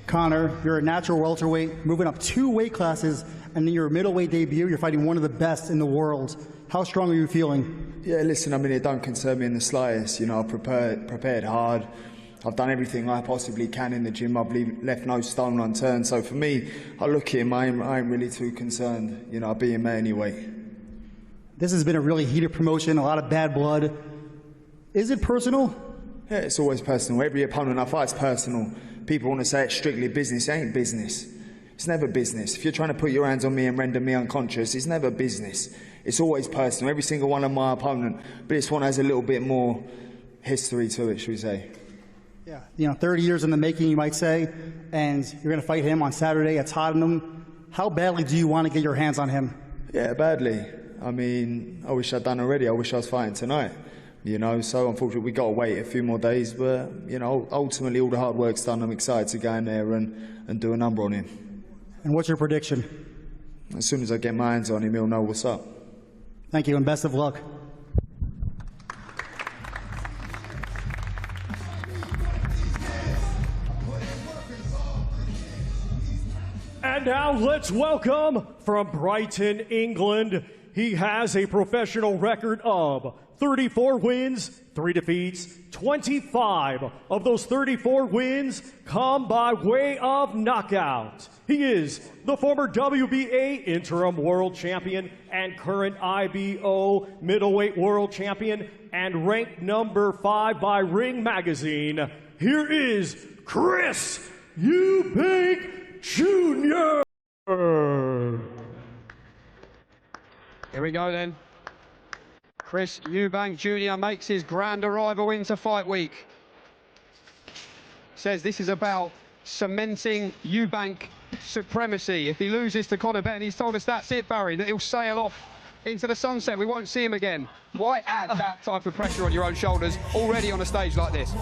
Conor, you're a natural welterweight, moving up 2 weight classes, and in your middleweight debut, you're fighting one of the best in the world. How strong are you feeling? Yeah, listen, I mean, it don't concern me in the slightest. You know, I've prepared hard. I've done everything I possibly can in the gym. I've left no stone unturned. So for me, I look at him, I ain't really too concerned. You know, I'll be him anyway. This has been a really heated promotion, a lot of bad blood. Is it personal? Yeah, it's always personal. Every opponent I fight's personal. People want to say it's strictly business. It ain't business. It's never business. If you're trying to put your hands on me and render me unconscious, it's never business. It's always personal. Every single one of my opponent. But this one has a little bit more history to it, should we say. Yeah, you know, 30 years in the making, you might say, and you're going to fight him on Saturday at Tottenham. How badly do you want to get your hands on him? Yeah, badly. I mean, I wish I'd done already. I wish I was fighting tonight. You know, so unfortunately we got to wait a few more days, but, you know, ultimately all the hard work's done. I'm excited to go in there and do a number on him. And what's your prediction? As soon as I get my hands on him, he'll know what's up. Thank you, and best of luck. And And now let's welcome from Brighton, England. He has a professional record of 34 wins, 3 defeats. 25 of those 34 wins come by way of knockout. He is the former WBA interim world champion and current IBO middleweight world champion and ranked number 5 by Ring Magazine. Here is Chris Eubank Jr. Here we go then. Chris Eubank Jr. makes his grand arrival into fight week. Says this is about cementing Eubank supremacy. If he loses to Conor Benn, he's told us that's it, Barry, that he'll sail off into the sunset. We won't see him again. Why add that type of pressure on your own shoulders already on a stage like this?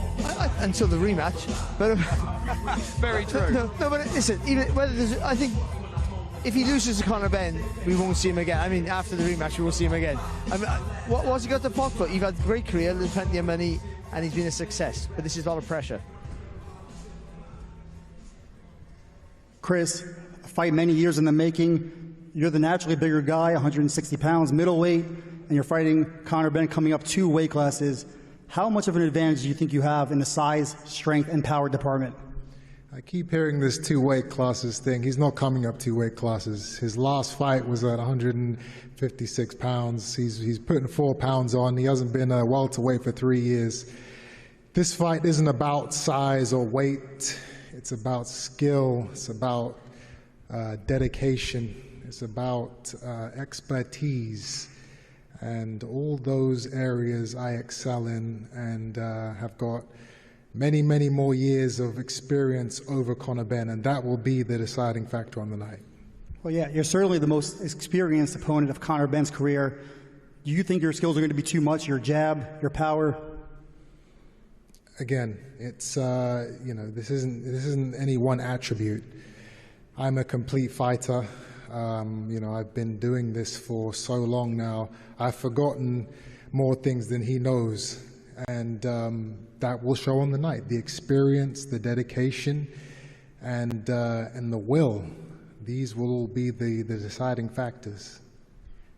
Until the rematch. But very true. No, but listen, even whether there's, I think if he loses to Conor Benn, we won't see him again. I mean, after the rematch, we won't see him again. I mean, what's he got to pot for? You've had a great career, there's plenty of money, and he's been a success. But this is a lot of pressure. Chris, a fight many years in the making. You're the naturally bigger guy, 160 pounds, middleweight, and you're fighting Conor Benn coming up 2 weight classes. How much of an advantage do you think you have in the size, strength, and power department? I keep hearing this 2 weight classes thing. He's not coming up 2 weight classes. His last fight was at 156 pounds. He's putting 4 pounds on. He hasn't been a welterweight for 3 years. This fight isn't about size or weight. It's about skill. It's about dedication. It's about expertise. And all those areas I excel in and have got many, many more years of experience over Conor Benn, and that will be the deciding factor on the night. Well, yeah, you're certainly the most experienced opponent of Conor Benn's career. Do you think your skills are going to be too much, your jab, your power? Again, it's, this isn't any one attribute. I'm a complete fighter. I've been doing this for so long now. I've forgotten more things than he knows. And that will show on the night. The experience, the dedication, and the will. These will all be the deciding factors.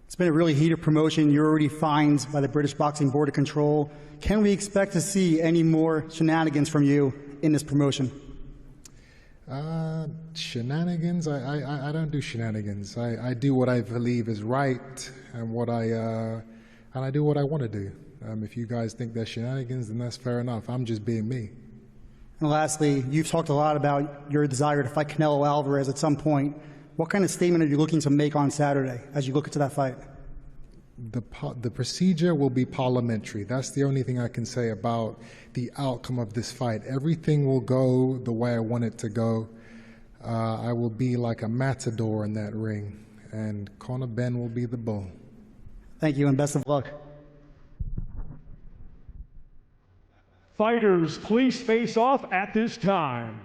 It's been a really heated promotion. You're already fined by the British Boxing Board of Control. Can we expect to see any more shenanigans from you in this promotion? Shenanigans? I don't do shenanigans. I do what I believe is right, and I do what I want to do. If you guys think they're shenanigans, then that's fair enough. I'm just being me. And lastly, you've talked a lot about your desire to fight Canelo Alvarez at some point. What kind of statement are you looking to make on Saturday as you look into that fight? The procedure will be parliamentary. That's the only thing I can say about the outcome of this fight. Everything will go the way I want it to go. I will be like a matador in that ring, and Conor Benn will be the bull. Thank you, and best of luck. Fighters, please face off at this time.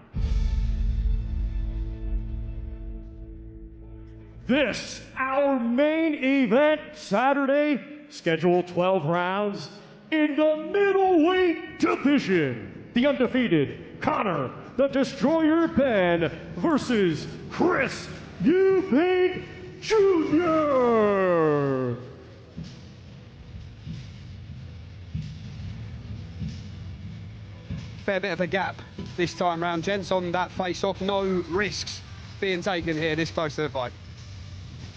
This, our main event, Saturday, scheduled 12 rounds in the middleweight division. The undefeated Conor the Destroyer Benn versus Chris Eubank Jr. Fair bit of a gap this time round, gents, on that face-off. No risks being taken here this close to the fight.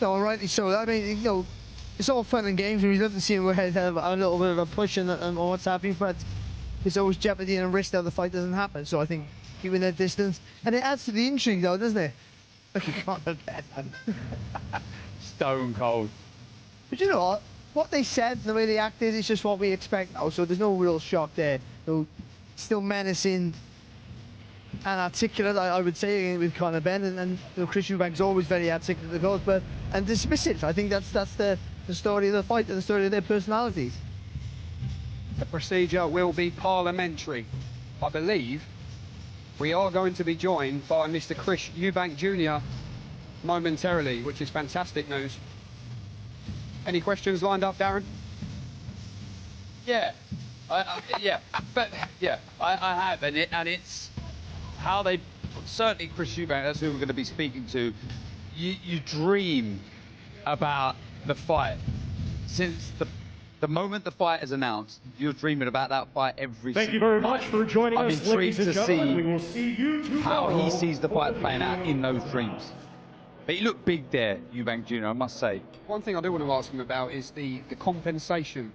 No, rightly so. I mean, it's all fun and games. We'd love to see him have a little bit of a push on what's happening, but there's always jeopardy and risk that the fight doesn't happen. So I think keeping that distance, and it adds to the intrigue, though, doesn't it? Stone cold. But you know what they said, the way they acted, is just what we expect now. So there's no real shock there. So still menacing and articulate, I would say, with Conor Benn, and Chris Eubank's always very articulate, and dismissive. I think that's the story of the fight, and the story of their personalities. The procedure will be parliamentary. I believe we are going to be joined by Mr. Chris Eubank Jr. momentarily, which is fantastic news. Any questions lined up, Darren? Yeah. I have, and it's how they certainly Chris Eubank, that's who we're going to be speaking to. You dream about the fight. Since the moment the fight is announced, you're dreaming about that fight every Thank you very much for joining I'm us, ladies intrigued and to gentlemen. We see will see you tomorrow. how he sees the fight playing out in those dreams. But he looked big there, Eubank Jr., I must say. One thing I do want to ask him about is the compensation,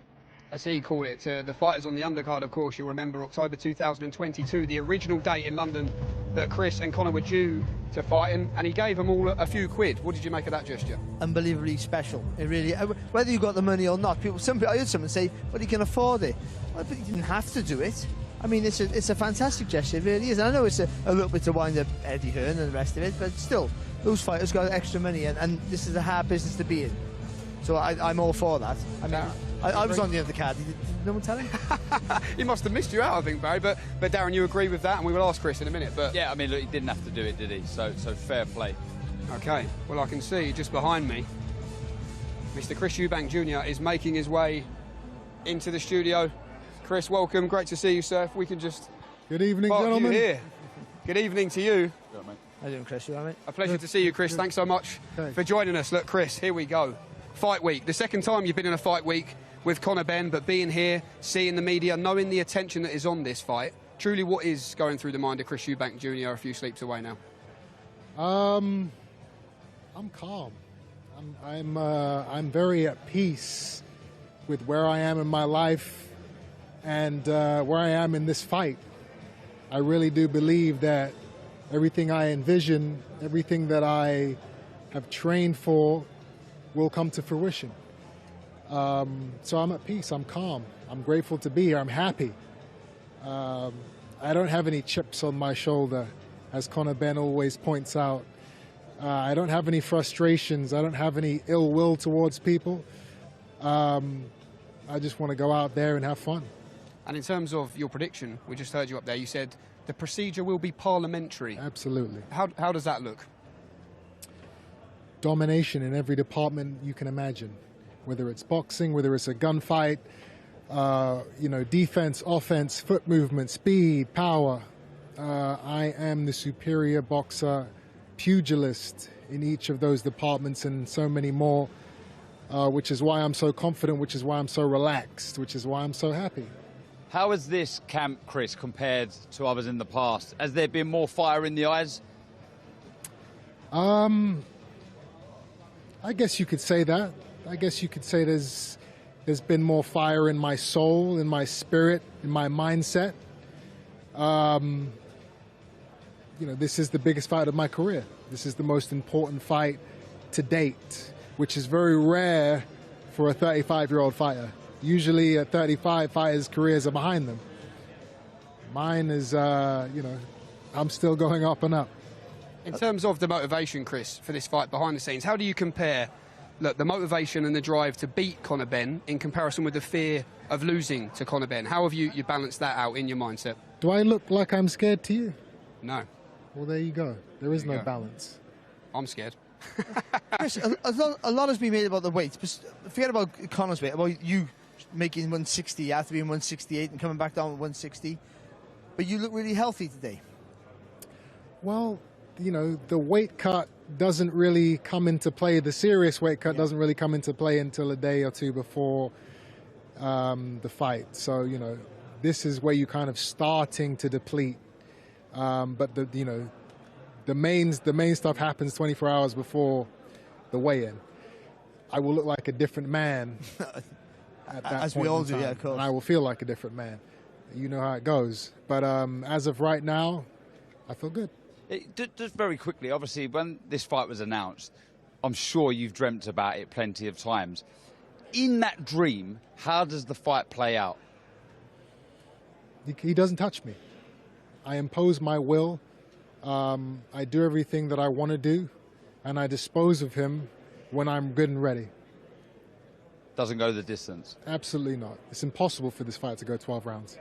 as he called it, to the fighters on the undercard. Of course, you'll remember October 2022, the original date in London that Chris and Conor were due to fight, and he gave them all a few quid. What did you make of that gesture? Unbelievably special. It really, whether you got the money or not, I heard someone say, well, he can afford it. Well, but he didn't have to do it. I mean, it's a fantastic gesture, it really is. And I know it's a little bit to wind up Eddie Hearn and the rest of it, but still, those fighters got extra money, and this is a hard business to be in. So I'm all for that. I mean, I was on the other card. Did no one tell him? He must have missed you out, I think, Barry. But Darren, you agree with that, and we will ask Chris in a minute. But yeah, I mean, look, he didn't have to do it, did he? So fair play. Okay. Well, I can see just behind me, Mr. Chris Eubank Jr. is making his way into the studio. Chris, welcome. Great to see you, sir. If we can just good evening, park gentlemen. You here. Good evening to you. How you doing, Chris? You all right? A pleasure to see you, Chris. Thanks so much for joining us. Look, Chris, here we go. Fight week. The second time you've been in a fight week with Conor Benn, but being here, seeing the media, knowing the attention that is on this fight, truly what is going through the mind of Chris Eubank Jr. a few sleeps away now? I'm calm. I'm very at peace with where I am in my life and where I am in this fight. I really do believe that everything I envision, everything that I have trained for will come to fruition. So I'm at peace, I'm calm, I'm grateful to be here, I'm happy. I don't have any chips on my shoulder, as Conor Benn always points out. I don't have any frustrations, I don't have any ill will towards people. I just want to go out there and have fun. And in terms of your prediction, we just heard you up there, you said the procedure will be parliamentary. Absolutely. How does that look? Domination in every department you can imagine, whether it's boxing, whether it's a gunfight, defense, offense, foot movement, speed, power. I am the superior boxer, pugilist in each of those departments and so many more, which is why I'm so confident, which is why I'm so relaxed, which is why I'm so happy. How has this camp, Chris, compared to others in the past? Has there been more fire in the eyes? I guess you could say that. I guess you could say there's been more fire in my soul, in my spirit, in my mindset. This is the biggest fight of my career. This is the most important fight to date, which is very rare for a 35-year-old fighter. Usually at 35, fighters' careers are behind them. Mine is, I'm still going up and up. In terms of the motivation, Chris, for this fight behind the scenes, how do you compare the motivation and the drive to beat Conor Benn in comparison with the fear of losing to Conor Benn? How have you balanced that out in your mindset? Do I look like I'm scared to you? No. Well, there you go. There is no balance. I'm scared. Chris, a lot has been made about the weight. Forget about Conor's weight, about you making 160 after being 168 and coming back down to 160. But you look really healthy today. Well, the weight cut doesn't really come into play. The serious weight cut doesn't really come into play until a day or two before the fight. So, this is where you're kind of starting to deplete. But the main stuff happens 24 hours before the weigh-in. I will look like a different man at that as point we all in do, time, yeah, of course. and I will feel like a different man. You know how it goes. But as of right now, I feel good. Just very quickly, obviously, when this fight was announced, I'm sure you've dreamt about it plenty of times. In that dream, how does the fight play out? He doesn't touch me. I impose my will. I do everything that I want to do, and I dispose of him when I'm good and ready. Doesn't go the distance? Absolutely not. It's impossible for this fight to go 12 rounds.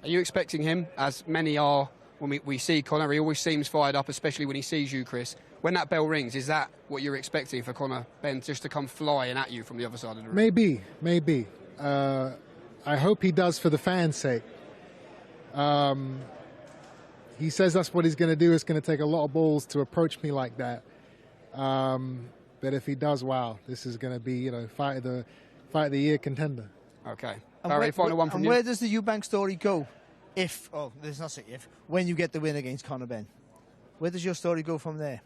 Are you expecting him, as many are, when we see Conor, he always seems fired up, especially when he sees you, Chris. When that bell rings, is that what you're expecting for Conor Benn, just to come flying at you from the other side of the ring? Maybe. I hope he does for the fans' sake. he says that's what he's going to do. It's going to take a lot of balls to approach me like that. But if he does, wow, this is going to be, you know, fight of the year contender. Okay. And final one from you. Where does the Eubank story go when you get the win against Conor Benn? Where does your story go from there?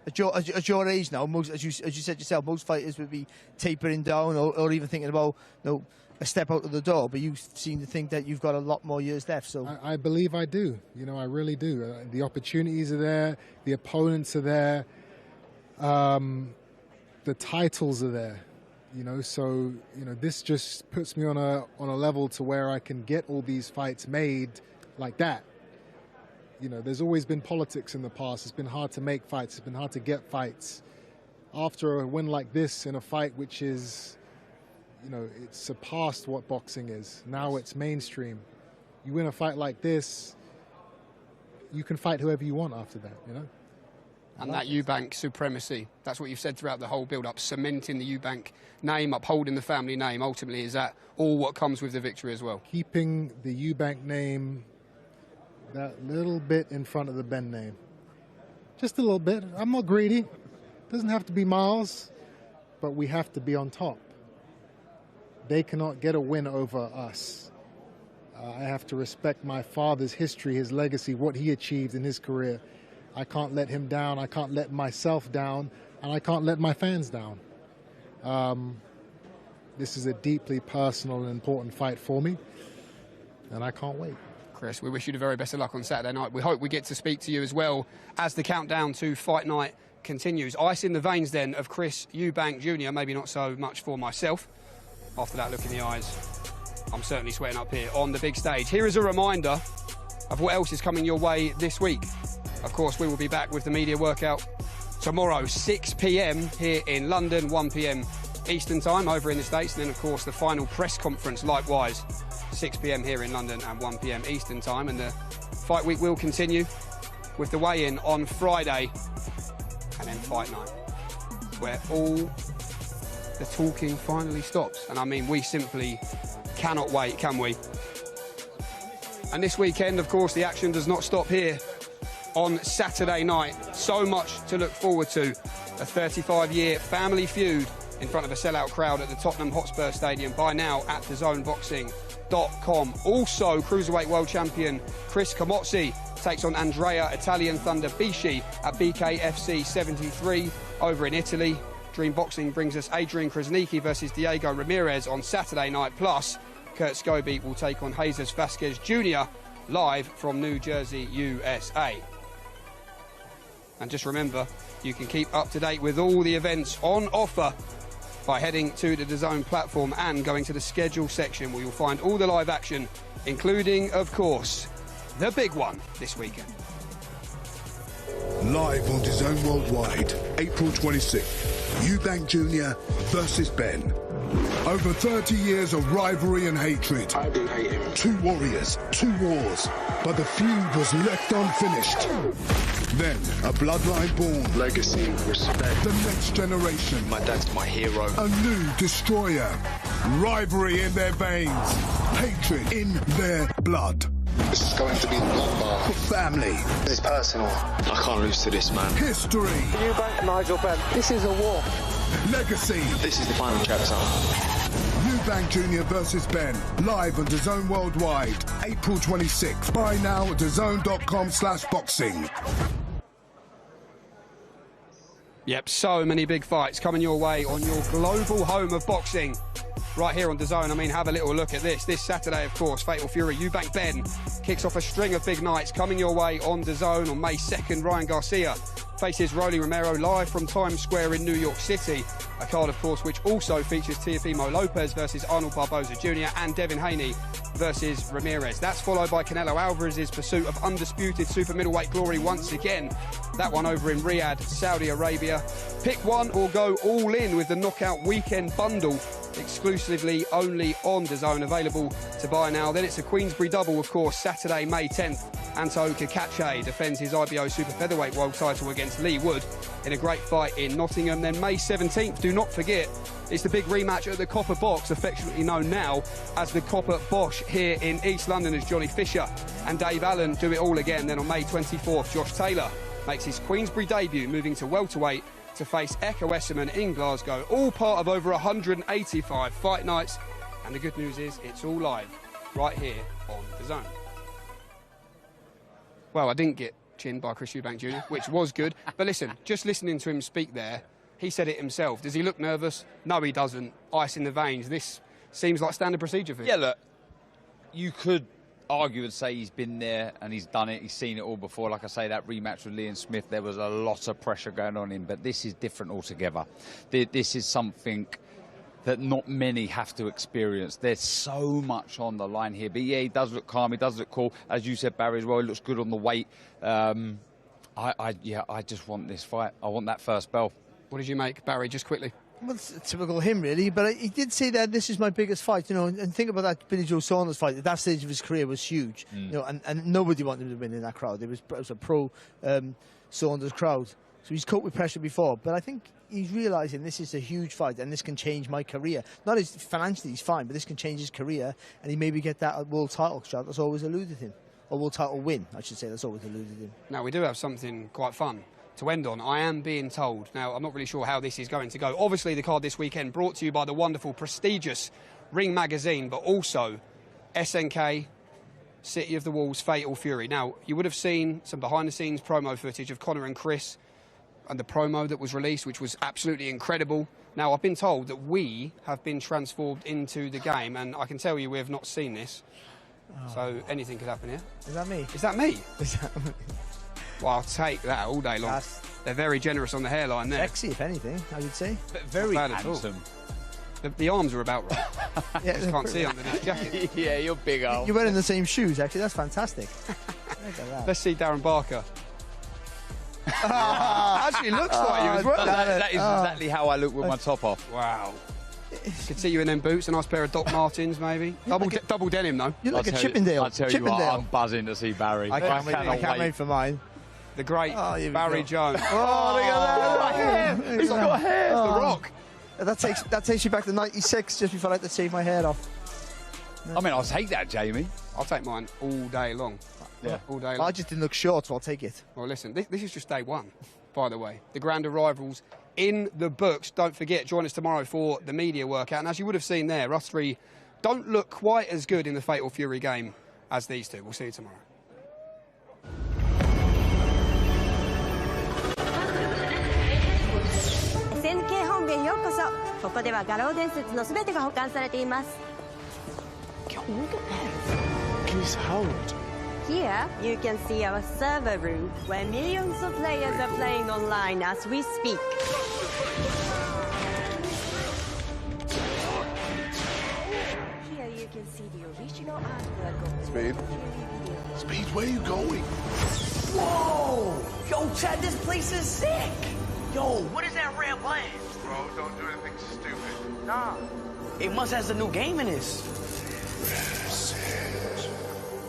At your age now, as you said yourself, most fighters would be tapering down or even thinking about, you know, a step out of the door, but you seem to think that you've got a lot more years left. So I believe I do. You know, I really do. The opportunities are there. The opponents are there. The titles are there. You know, so, you know, this just puts me on a level to where I can get all these fights made like that. You know, there's always been politics in the past. It's been hard to make fights. It's been hard to get fights. After a win like this in a fight which is, you know, it's surpassed what boxing is. Now it's mainstream. You win a fight like this, you can fight whoever you want after that, you know? And that Eubank supremacy, that's what you've said throughout the whole build-up, cementing the Eubank name, upholding the family name. Ultimately, is that all what comes with the victory as well? Keeping the Eubank name that little bit in front of the Benn name. Just a little bit. I'm not greedy. Doesn't have to be miles, but we have to be on top. They cannot get a win over us. I have to respect my father's history, his legacy, what he achieved in his career. I can't let him down, I can't let myself down, and I can't let my fans down. This is a deeply personal and important fight for me, and I can't wait. Chris, we wish you the very best of luck on Saturday night. We hope we get to speak to you as well as the countdown to fight night continues. Ice in the veins then of Chris Eubank Jr., maybe not so much for myself. After that look in the eyes, I'm certainly sweating up here on the big stage. Here is a reminder of what else is coming your way this week. Of course, we will be back with the media workout tomorrow, 6 p.m. here in London, 1 p.m. Eastern time over in the States. And then, of course, the final press conference, likewise, 6 p.m. here in London and 1 p.m. Eastern time. And the fight week will continue with the weigh-in on Friday and then fight night, where all the talking finally stops. And I mean, we simply cannot wait, can we? And this weekend, of course, the action does not stop here. On Saturday night, so much to look forward to. A 35-year family feud in front of a sellout crowd at the Tottenham Hotspur Stadium, by now at DAZNboxing.com. Also, Cruiserweight World Champion Chris Camozzi takes on Andrea Italian Thunder Bishi at BKFC 73 over in Italy. Dream Boxing brings us Adrian Krasniqi versus Diego Ramirez on Saturday night. Plus, Kurt Scobie will take on Jesus Vasquez Jr. live from New Jersey, USA. And just remember, you can keep up to date with all the events on offer by heading to the DAZN platform and going to the schedule section, where you'll find all the live action, including, of course, the big one this weekend. Live on DAZN Worldwide, April 26th, Eubank Jr. versus Benn. Over 30 years of rivalry and hatred. I do hate him. Two warriors, two wars, but the feud was left unfinished. Then, a bloodline born. Legacy, respect. The next generation. My dad's my hero. A new destroyer. Rivalry in their veins. Hatred in their blood. This is going to be the bloodbath. For family. This is personal. I can't lose to this, man. History. Eubank, Nigel Benn. This is a war. Legacy. This is the final chapter. Eubank Jr. versus Benn. Live on DAZN Worldwide. April 26th. Buy now at DAZN.com/boxing. Yep, so many big fights coming your way on your global home of boxing. Right here on DAZN. I mean, have a little look at this. This Saturday, of course, Fatal Fury, Eubank Benn kicks off a string of big nights coming your way on DAZN. On May 2nd, Ryan Garcia faces Rolly Romero live from Times Square in New York City. A card, of course, which also features Teofimo Lopez versus Arnold Barboza Jr. and Devin Haney versus Ramirez. That's followed by Canelo Alvarez's pursuit of undisputed super middleweight glory once again. That one over in Riyadh, Saudi Arabia. Pick one or go all in with the Knockout Weekend Bundle. exclusively only on DAZN, available to buy now. Then it's a Queensberry double, of course, Saturday, May 10th. Anto Kakache defends his IBO Super Featherweight World title against Lee Wood in a great fight in Nottingham. Then May 17th, do not forget, it's the big rematch at the Copper Box, affectionately known now as the Copper Bosch, here in East London, as Johnny Fisher and Dave Allen do it all again. Then on May 24th, Josh Taylor makes his Queensberry debut, moving to welterweight to face Eko Esserman in Glasgow. All part of over 185 fight nights. And the good news is it's all live right here on DAZN. Well, I didn't get chinned by Chris Eubank Jr., which was good. But listen, just listening to him speak there, he said it himself. Does he look nervous? No, he doesn't. Ice in the veins. This seems like standard procedure for him. Yeah, look, you could argue and say he's been there and he's done it. He's seen it all before. Like I say, that rematch with Liam Smith, there was a lot of pressure going on him. But this is different altogether. This is something that not many have to experience. There's so much on the line here. But yeah, he does look calm, he does look cool. As you said, Barry, as well, he looks good on the weight. I just want this fight. I want that first bell. What did you make, Barry, just quickly? Well, it's typical him, really. But he did say that this is my biggest fight, you know. And think about that Billy Joe Saunders fight. At that stage of his career was huge, you know. And nobody wanted him to win in that crowd. It was a pro Saunders crowd. So he's coped with pressure before. But I think he's realising this is a huge fight and this can change my career. Not as financially, he's fine, but this can change his career. And he maybe get that world title shot that's always eluded him. Or world title win, I should say, that's always eluded him. Now, we do have something quite fun to end on. I am being told, now I'm not really sure how this is going to go. Obviously the card this weekend brought to you by the wonderful, prestigious Ring magazine, but also SNK, City of the Walls, Fatal Fury. Now, you would have seen some behind the scenes promo footage of Conor and Chris and the promo that was released, which was absolutely incredible. Now, I've been told that we have been transformed into the game, and I can tell you we have not seen this. So anything could happen here. Is that me? Is that me? Well, I'll take that all day long. They're very generous on the hairline there. Sexy, if anything, I would say. But very handsome. The arms are about right. Yeah, I just can't see under this jacket. Yeah, you're big arms. You're wearing the same shoes, actually. That's fantastic. Look at that. Let's see Darren Barker. Actually looks like you as well. That is exactly how I look with my top off. Wow. Could see you in them boots, a nice pair of Doc Martens, maybe. Double denim, though. You're like a Chippendale. I tell you what, I'm buzzing to see Barry. I can't wait for mine. The great Barry Jones. Oh, look at that! He's got hair. It's The Rock. That takes you back to '96, just before I had to shave my hair off. I mean, I'll take that, Jamie. I'll take mine all day long. Yeah, all day long. I just didn't look short, so I'll take it. Well, listen, this is just day one, by the way. The grand arrivals in the books. Don't forget, join us tomorrow for the media workout. And as you would have seen there, us three don't look quite as good in the Fatal Fury game as these two. We'll see you tomorrow. 本部へようこそ。ここでは画廊伝説のすべてが保管されています。Please hold. Here, you can see our server room, where millions of players are playing online as we speak. Here you can see the original artwork of the Speed? Speed, where are you going? Whoa! Yo, Chad, this place is sick! Yo, what is that red button? Bro, don't do anything stupid. Nah. It must have the new game in this.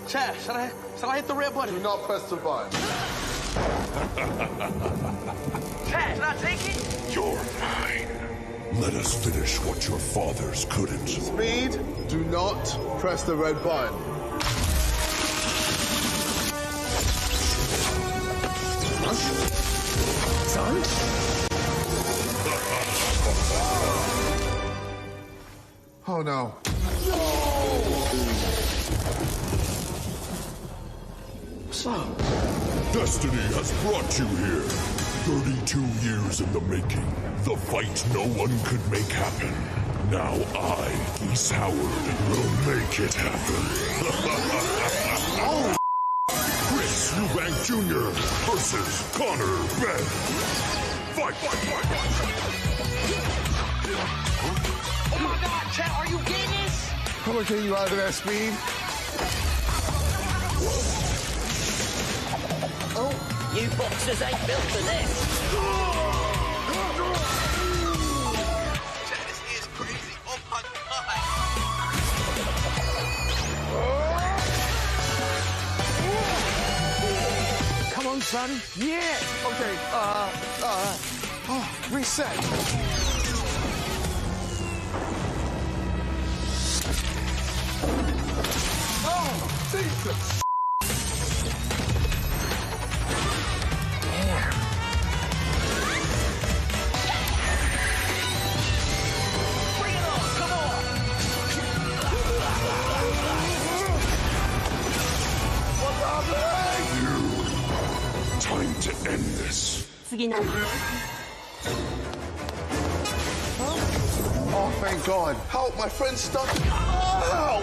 Chad, should I hit the red button? Do not press the button. Chad, should I take it? You're mine. Let us finish what your fathers couldn't. Speed, do not press the red button. Son? Oh no. What's up? Destiny has brought you here. 32 years in the making. The fight no one could make happen. Now I, East Howard, will make it happen. Chris Eubank Jr. versus Conor Benn. Fight, fight, fight, fight. Oh my God, Chad, are you getting this? I'm gonna get you out of there, Speed. Oh, you boxers ain't built for this. Chad, this is crazy. Oh my on, son. Yeah. Okay, reset. Oh, Jesus. Damn. Bring it on, come on. Time to end this. Oh, thank God. Help, my friend's stuck. Ow!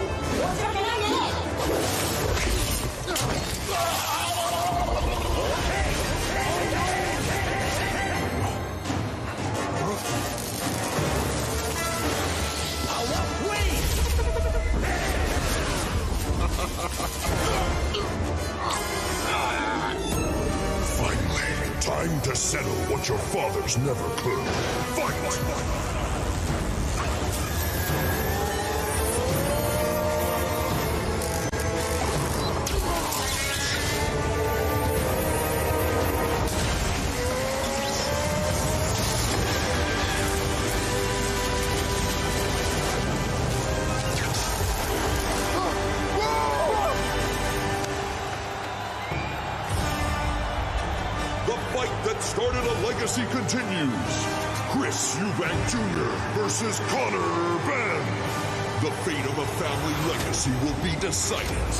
Finally, time to settle what your fathers never could. Fight! That started a legacy continues. Chris Eubank Jr. versus Conor Benn. The fate of a family legacy will be decided